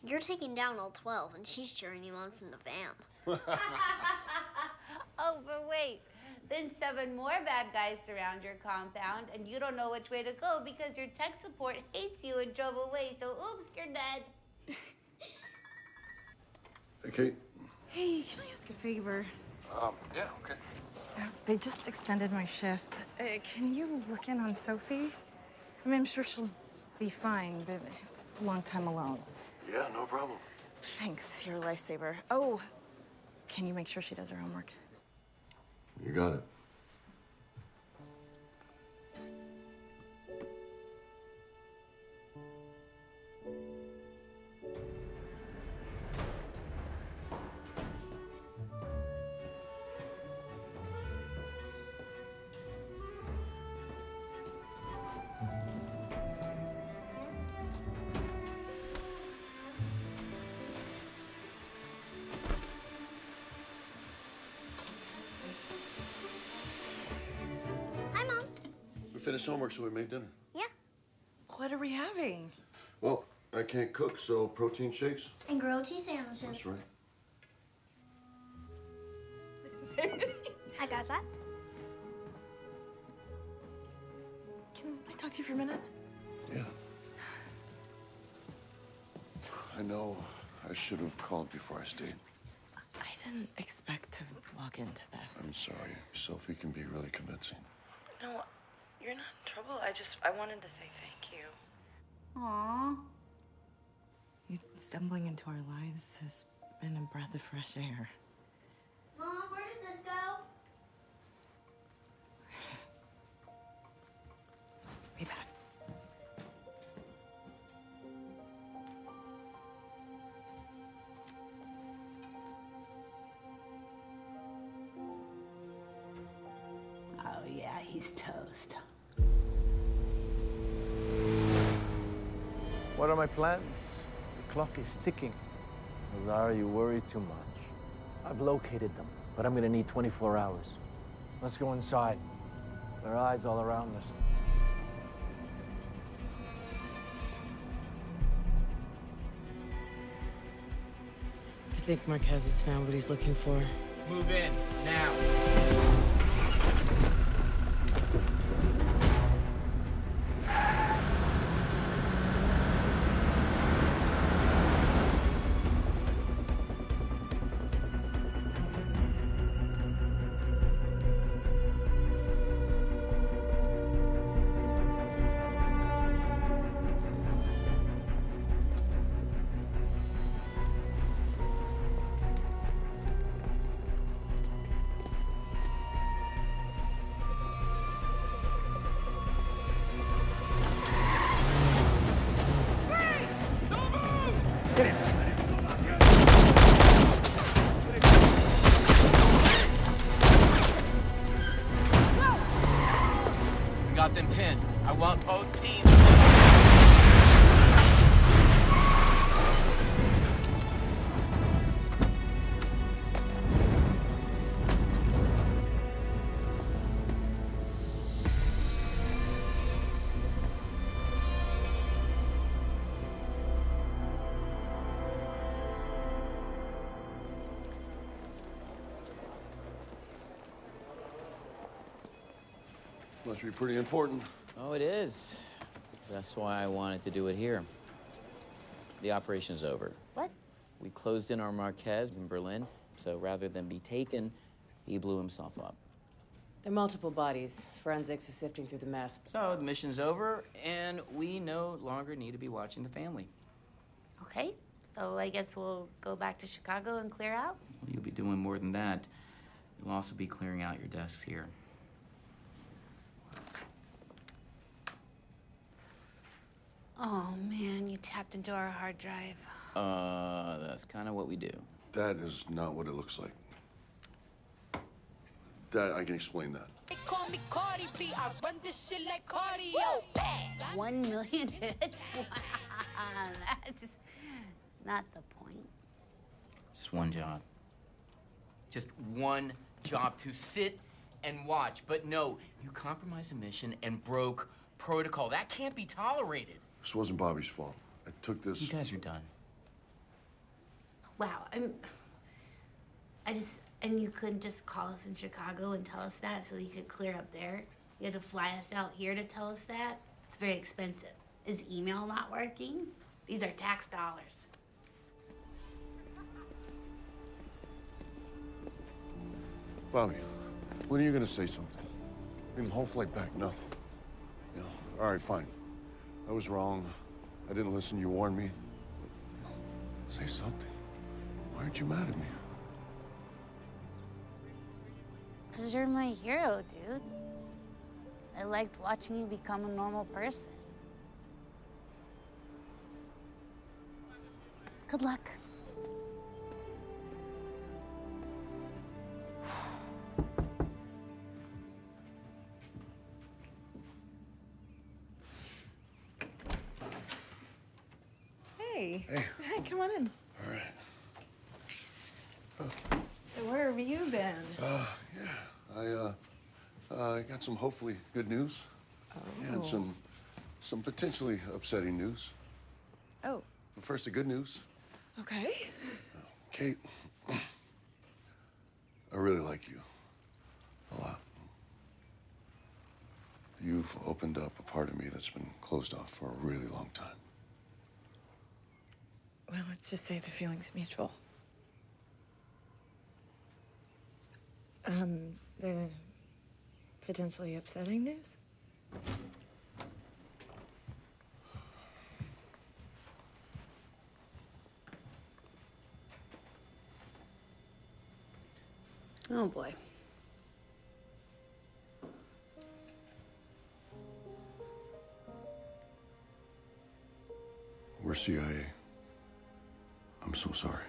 you're taking down all 12, and she's cheering you on from the van. Oh, but wait. Then 7 more bad guys surround your compound, and you don't know which way to go because your tech support hates you and drove away. So, oops, you're dead. Hey, Kate. Hey, can I ask a favor? Yeah, okay. They just extended my shift. Can you look in on Sophie? I mean, I'm sure she'll be fine, but it's a long time alone. Yeah, no problem. Thanks, you're a lifesaver. Oh, can you make sure she does her homework? You got it. Hi, Mom. We finished homework, so we made dinner. Yeah. What are we having? Well, I can't cook, so protein shakes. And grilled cheese sandwiches. That's right. I got that. Can I talk to you for a minute? Yeah. I know I should have called before I stayed. I didn't expect to walk into this. I'm sorry. Sophie can be really convincing. No, you're not in trouble. I wanted to say thank you. Aww. You stumbling into our lives has been a breath of fresh air. Mom, where does this go? Be back. Oh, yeah, he's toast. What are my plans? The clock is ticking. Zara, you worry too much. I've located them, but I'm gonna need 24 hours. Let's go inside. There are eyes all around us. think Marquez has found what he's looking for. Move in, now. We got them pinned. I want both teams. Must be pretty important. Oh, it is. That's why I wanted to do it here. The operation's over. What? We closed in on Marquez in Berlin, so rather than be taken, he blew himself up. There are multiple bodies. Forensics is sifting through the mess. So the mission's over, and we no longer need to be watching the family. Okay, so I guess we'll go back to Chicago and clear out? Well, you'll be doing more than that. You'll also be clearing out your desks here. Oh, man, you tapped into our hard drive. That's kind of what we do. That is not what it looks like. That, I can explain that. They call me Cardi B. I run this shit like cardio. 1 million hits? Wow, that's not the point. Just one job. Just one job, to sit and watch. But no, you compromised the mission and broke protocol. That can't be tolerated. This wasn't Bobby's fault. I took this... You guys are done. Wow, and you couldn't just call us in Chicago and tell us that so you could clear up there? You had to fly us out here to tell us that? It's very expensive. Is email not working? These are tax dollars. Bobby, when are you gonna say something? I mean, the whole flight back, nothing. You know, all right, fine. I was wrong. I didn't listen. You warned me. Say something. Why aren't you mad at me? 'Cause you're my hero, dude. I liked watching you become a normal person. Good luck. Hey. Hey. Hey, come on in. All right. So where have you been? Yeah. I got some hopefully good news. And some potentially upsetting news. Oh. But first, the good news. Okay. Kate, I really like you. A lot. You've opened up a part of me that's been closed off for a really long time. Well, let's just say the feeling's mutual. The potentially upsetting news? Oh, boy. We're CIA. I'm so sorry.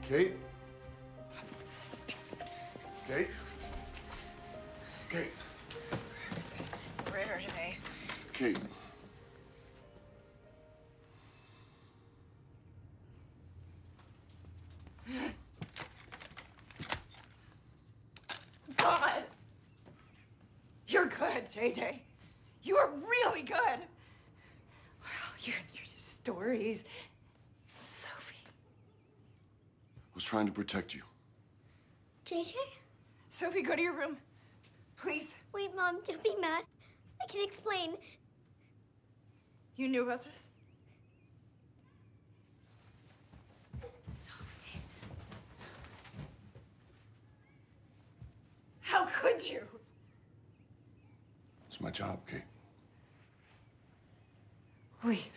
Kate? Kate? Kate? Where are they? Kate. God! You're JJ. You are really good. Wow, your stories. Sophie. I was trying to protect you. JJ? Sophie, go to your room. Please. Wait, Mom, don't be mad. I can explain. You knew about this? How could you? It's my job, Kate. Leave.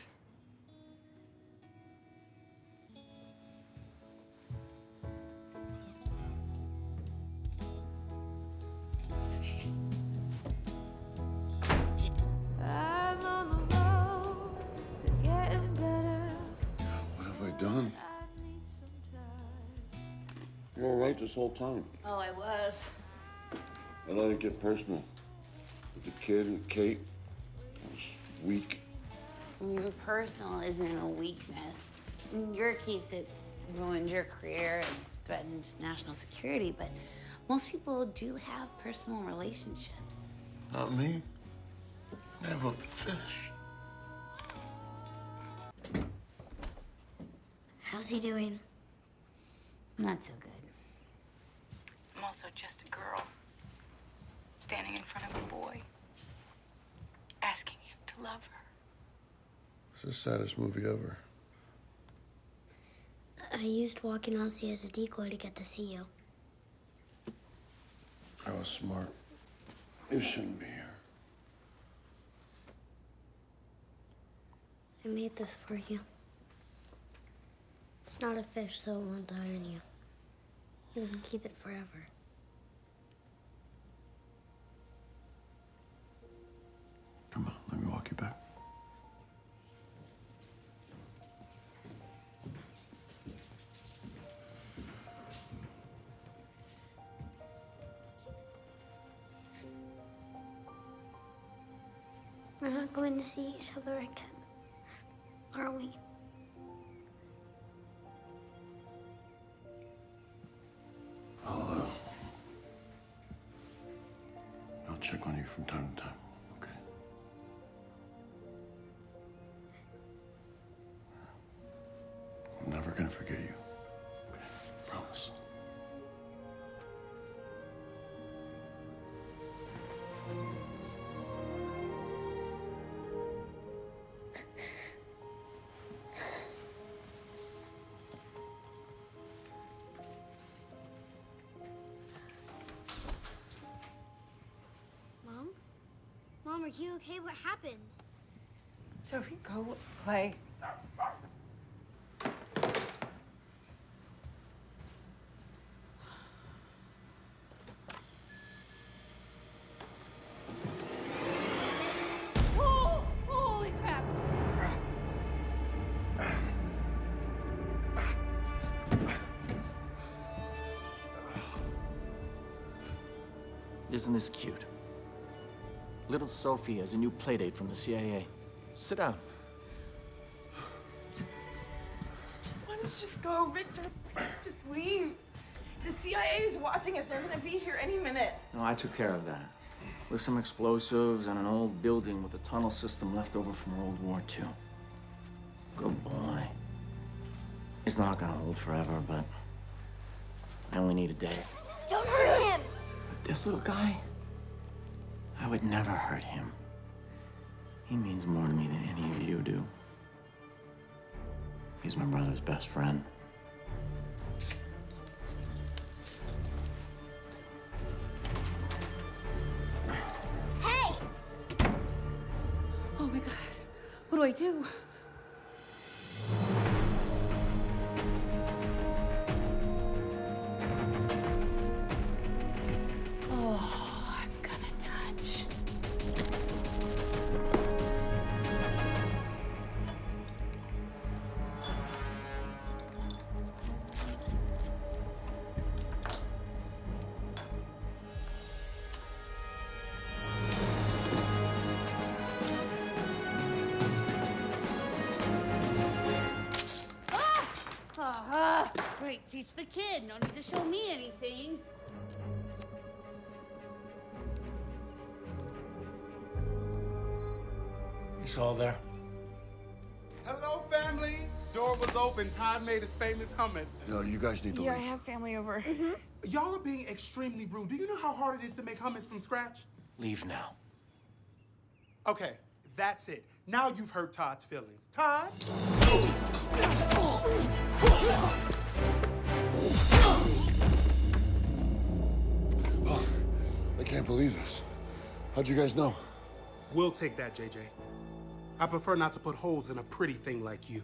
I'm on the road to getting better. What have I done? You were right this whole time. Oh, I was. I let it get personal. With the kid and Kate, I was weak. Personal isn't a weakness. In your case, it ruined your career and threatened national security, but most people do have personal relationships. Not me. Never fish. How's he doing? Not so good. I'm also just a girl standing in front of a boy, asking him to love her. It's the saddest movie ever. I used walking Elsie as a decoy to get to see you. I was smart. You shouldn't be here. I made this for you. It's not a fish, so it won't die on you. You can keep it forever. Come on, let me walk you back. We're not going to see each other again, are we? I'll check on you from time to time, okay? I'm never gonna forget you. Okay, promise. Mom, are you okay? What happened? Sophie, go play. Oh, holy crap! Isn't this cute? Little Sophie has a new playdate from the CIA. Sit down. Why don't you just go, Victor? Please, just leave. The CIA is watching us. They're gonna be here any minute. No, I took care of that. With some explosives and an old building with a tunnel system left over from World War II. Good boy. It's not gonna hold forever, but I only need a day. Don't hurt him! But this little guy, I would never hurt him. He means more to me than any of you do. He's my brother's best friend. Hey! Oh my God. What do I do? Oh, I'm gonna touch. Great, teach the kid. No need to show me anything. You saw there? Hello, family. Door was open. Todd made his famous hummus. No, you guys need to Yeah, I leave. have family over. Y'all are being extremely rude. Do you know how hard it is to make hummus from scratch? Leave now. Okay, that's it. Now you've hurt Todd's feelings. Todd? Oh, I can't believe this. How'd you guys know? We'll take that, JJ. I prefer not to put holes in a pretty thing like you.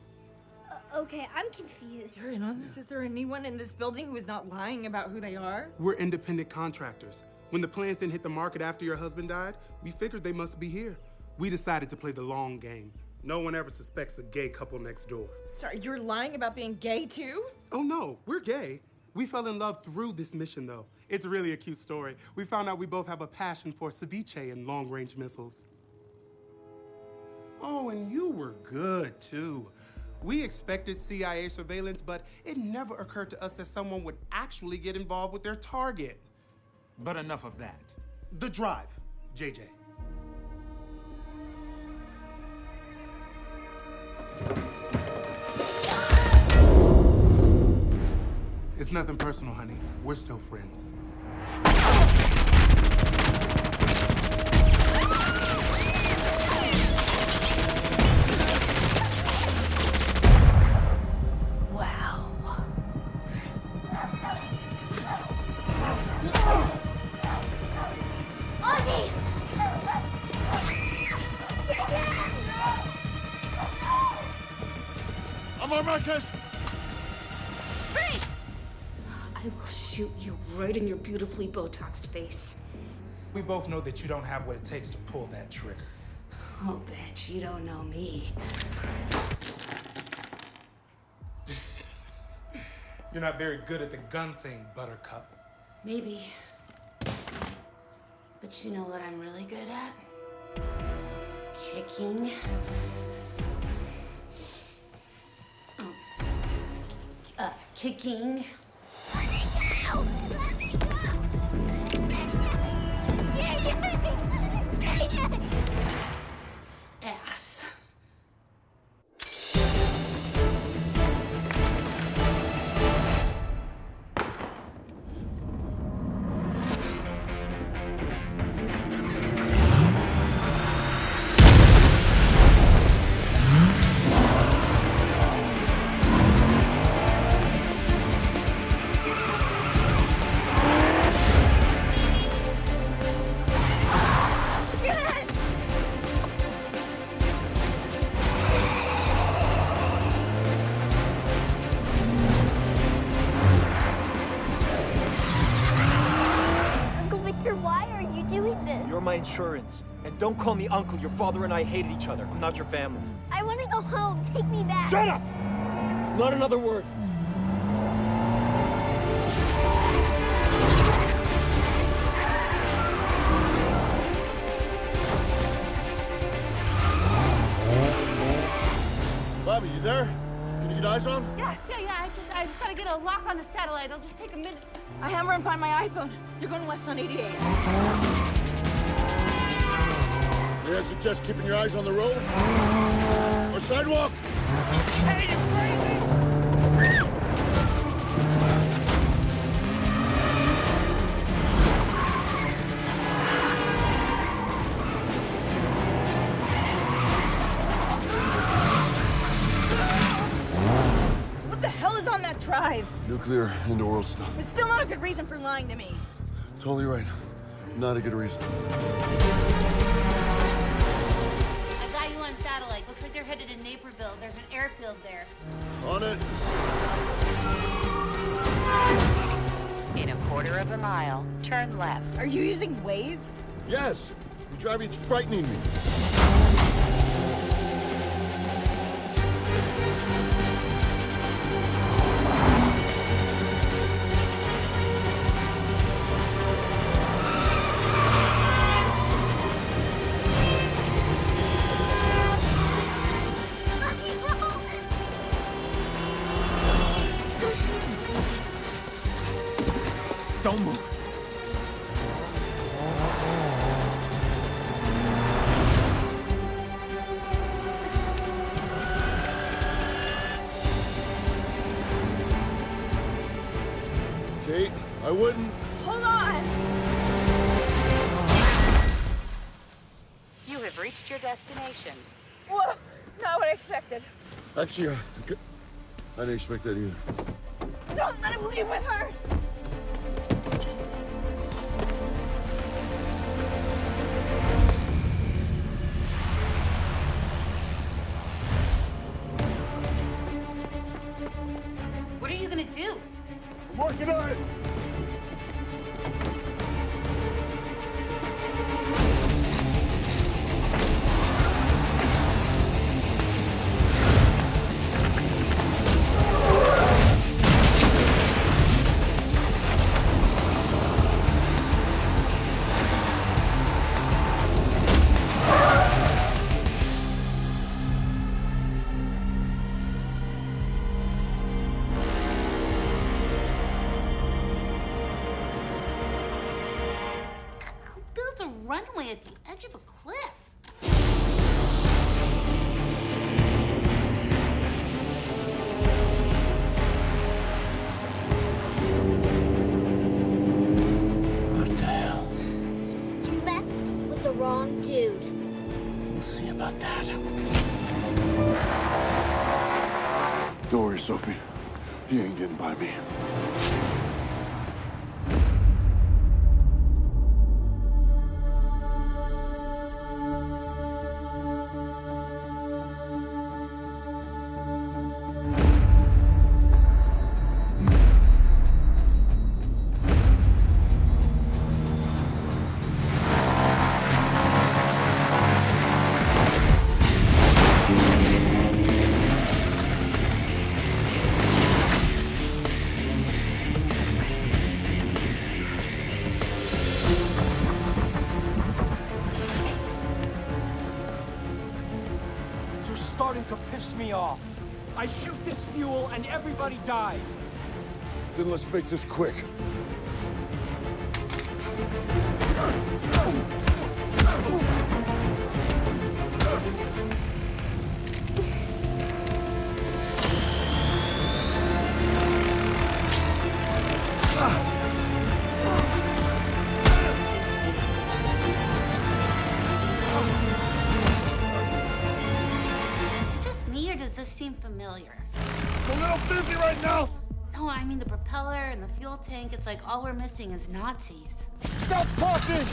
Okay, I'm confused. You're in on this? Is there anyone in this building who is not lying about who they are? We're independent contractors. When the plans didn't hit the market after your husband died, we figured they must be here. We decided to play the long game. No one ever suspects the gay couple next door. Sorry, you're lying about being gay too? Oh no, we're gay. We fell in love through this mission though. It's really a cute story. We found out we both have a passion for ceviche and long-range missiles. Oh, and you were good too. We expected CIA surveillance, but it never occurred to us that someone would actually get involved with their target. But enough of that. The drive, JJ. It's nothing personal, honey. We're still friends. Ozzy! Amar Marquez! Freeze! I will shoot you right in your beautifully Botoxed face. We both know that you don't have what it takes to pull that trigger. Oh, bitch, you don't know me. You're not very good at the gun thing, Buttercup. Maybe. But you know what I'm really good at? Kicking. Kicking. Ass. Uncle Victor, why are you doing this? You're my insurance. And don't call me uncle. Your father and I hated each other. I'm not your family. I want to go home. Take me back. Shut up! Not another word. Bobby, you there? Can you get eyes on? Yeah. I just gotta get a lock on the satellite. It'll just take a minute. I hammer and find my iPhone. You're going west on 88. May I suggest keeping your eyes on the road? Or sidewalk? Hey, you crazy! What the hell is on that drive? Nuclear end-of-world stuff. It's still not a good reason for lying to me. Totally right. Not a good reason. I got you on satellite. Looks like they're headed to Naperville. There's an airfield there. On it. In a quarter of a mile, turn left. Are you using Waze? Yes. Your driving's frightening me. Don't move. wouldn't. Hold on! You have reached your destination. Whoa! Not what I expected. Actually, I didn't expect that either. Don't let him leave with her! What are you gonna do? I'm working on it. Who builds a runway at the edge of a cliff? What the hell? You messed with the wrong dude. We'll see about that. Don't worry, Sophie. He ain't getting by me. You're starting to piss me off. I shoot this fuel and everybody dies. Then let's make this quick. Is it just me or does this seem familiar? A little busy right now. No, I mean the propeller and the fuel tank. It's like all we're missing is Nazis. Stop talking!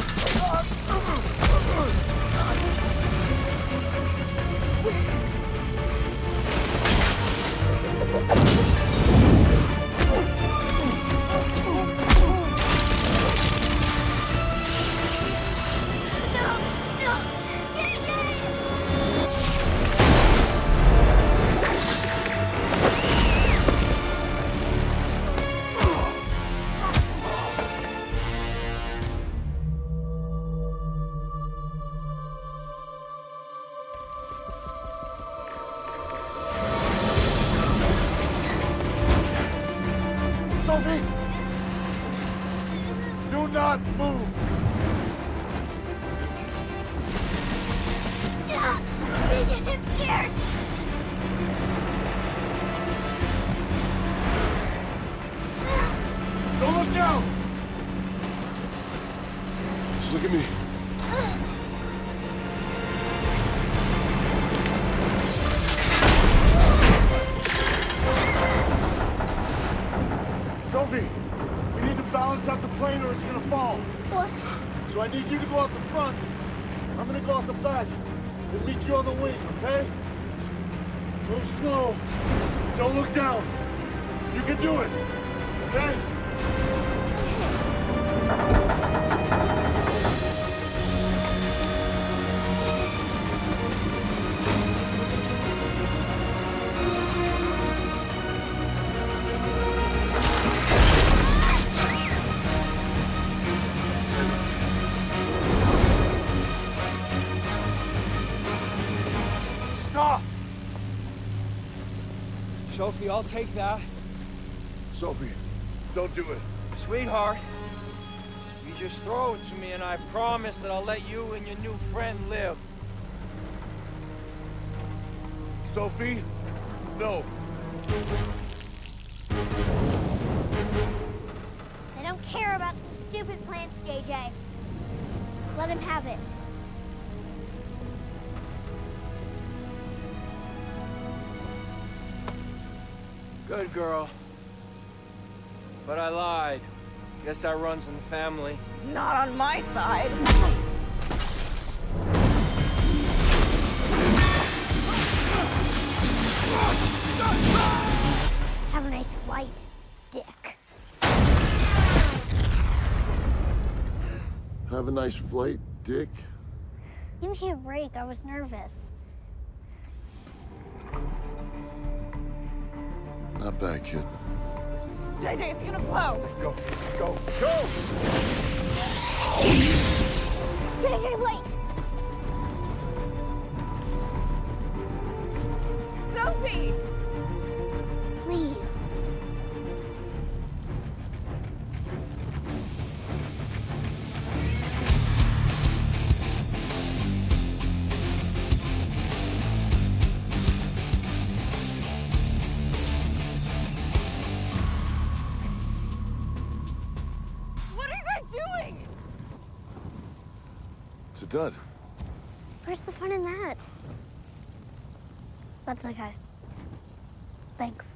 Sophie! Do not move! Vision, I'm scared. Don't look down! Just look at me. Sophie, we need to balance out the plane or it's gonna fall. What? So I need you to go out the front. I'm gonna go out the back and meet you on the wing, okay? Go slow. Don't look down. You can do it, okay? Stop! Sophie, I'll take that. Sophie, don't do it. Sweetheart, you just throw it to me and I promise that I'll let you and your new friend live. Sophie, no. I don't care about some stupid plants, JJ. Let him have it. Good girl. But I lied. Guess that runs in the family. Not on my side. Have a nice flight, Dick. Have a nice flight, Dick. Give me a break. I was nervous. Not bad, kid. JJ, it's gonna blow. Go. JJ, wait! Sophie! Please. What are you guys doing? It's a dud. Where's the fun in that? That's okay. Thanks.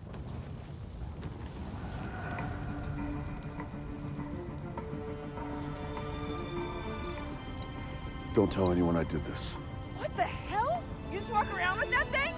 Don't tell anyone I did this. What the hell? You just walk around with that thing?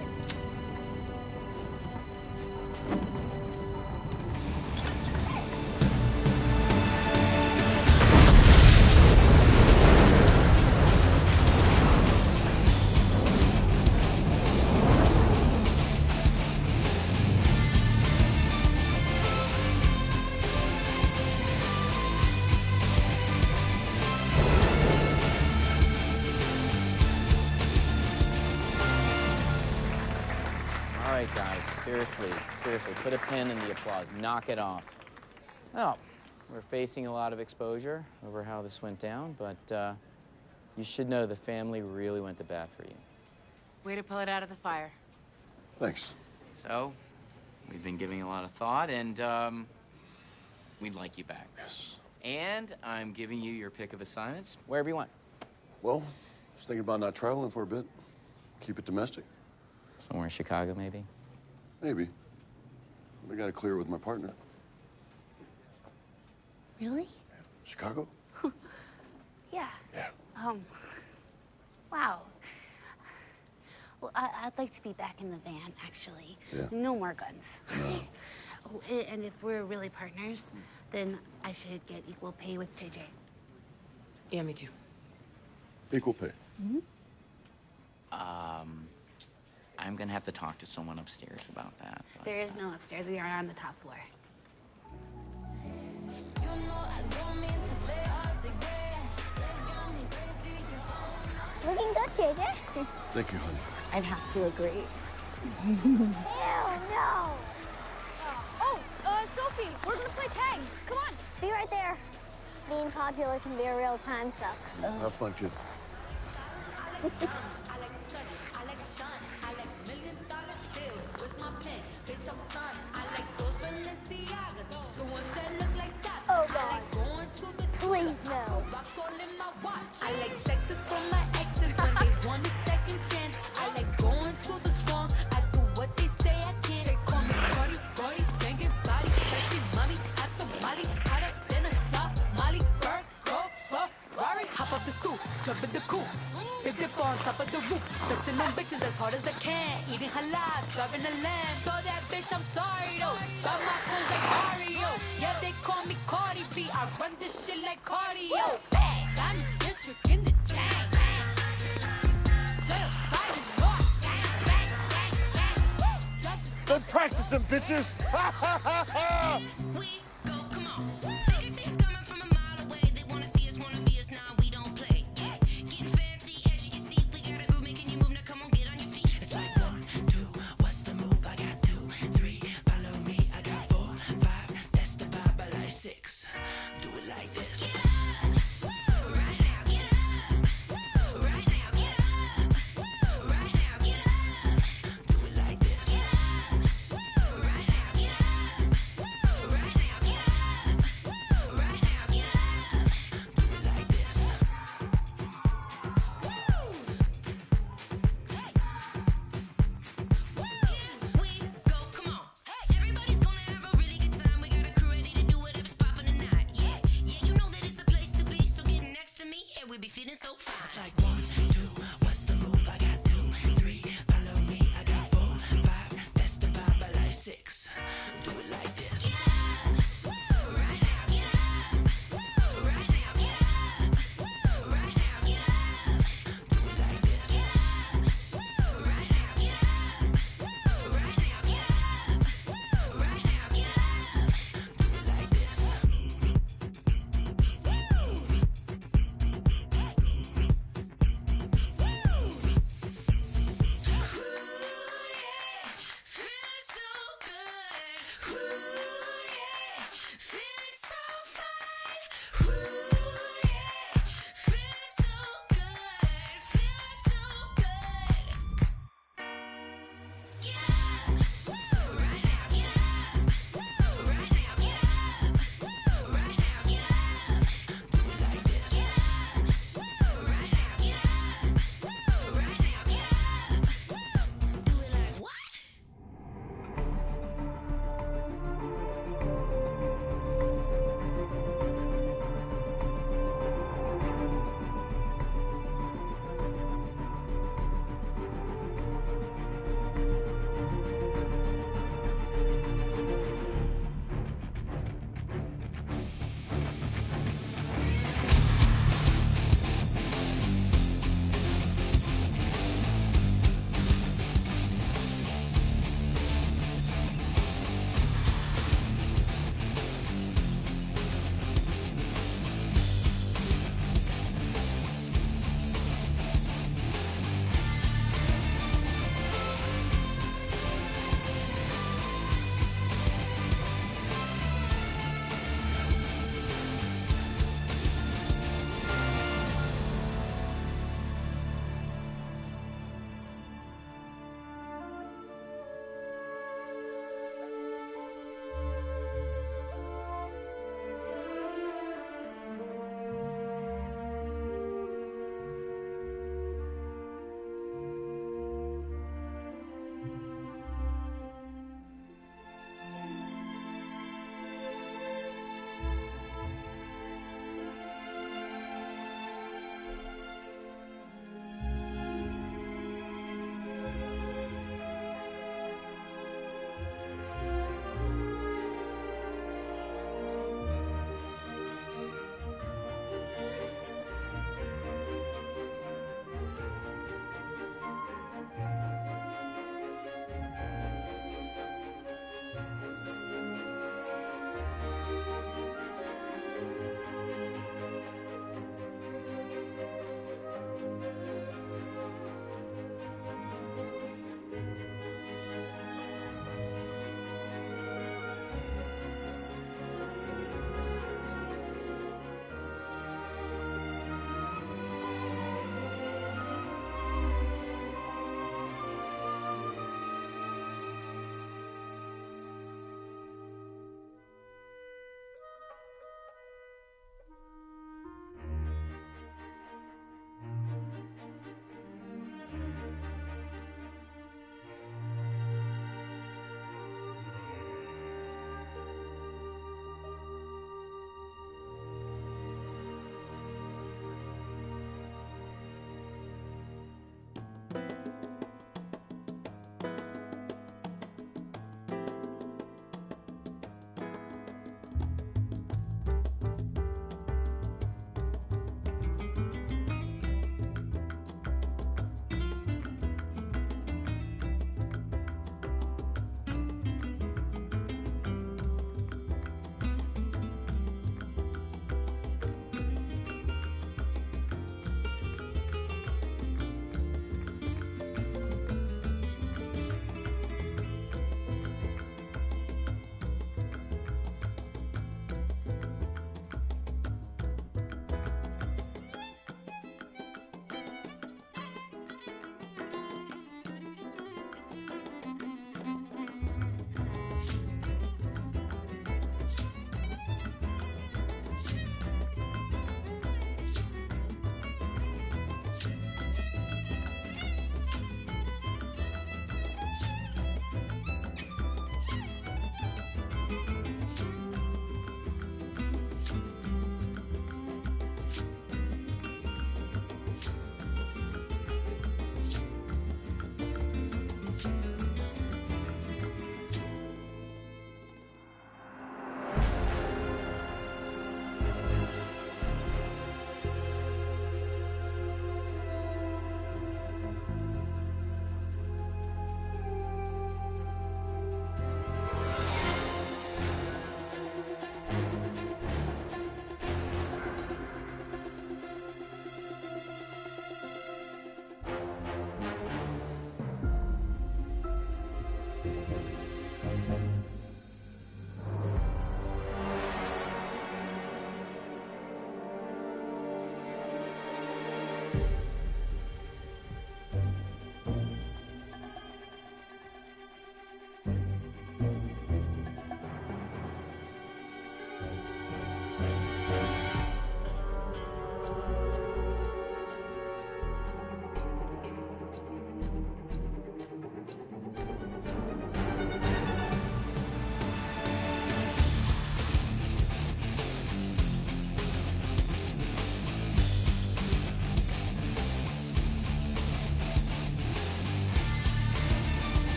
All right, guys, seriously, put a pin in the applause. Knock it off. Well, we're facing a lot of exposure over how this went down, but you should know the family really went to bat for you. Way to pull it out of the fire. Thanks. So, we've been giving a lot of thought, and we'd like you back. Yes. And I'm giving you your pick of assignments, wherever you want. Well, I was thinking about not traveling for a bit. Keep it domestic. Somewhere in Chicago, maybe? Maybe. I got to clear with my partner. Really? Chicago? Yeah. Yeah. Wow. Well, I'd like to be back in the van, actually. Yeah. No more guns. No. Oh, and if we're really partners, then I should get equal pay with JJ. Yeah, me too. Equal pay. Mm-hmm. I'm gonna have to talk to someone upstairs about that. But... There is no upstairs. We are on the top floor. Looking good, JJ. Thank you, honey. I'd have to agree. Ew, no. Oh, Sophie, we're gonna play tag. Come on. Be right there. Being popular can be a real time suck. Have fun, kid. Oh, God. Please, no. I like texts from my exes when they want a second chance. I like going to the strong. I do what they say I can't. They call me Brody, banging body, sexy mommy, hot Somali, hotter than a Somali. Ferrari, hop off the stoop, jump in the coupe. Big dip on top of the roof, flexing on bitches as hard as I can. Eating halal, driving a lamb. So that bitch, I'm sorry though. Got my clothes like Mario. Yeah, they call me Cardi B. I run this shit like cardio. I'm district in the chain. Been practicing, bitches!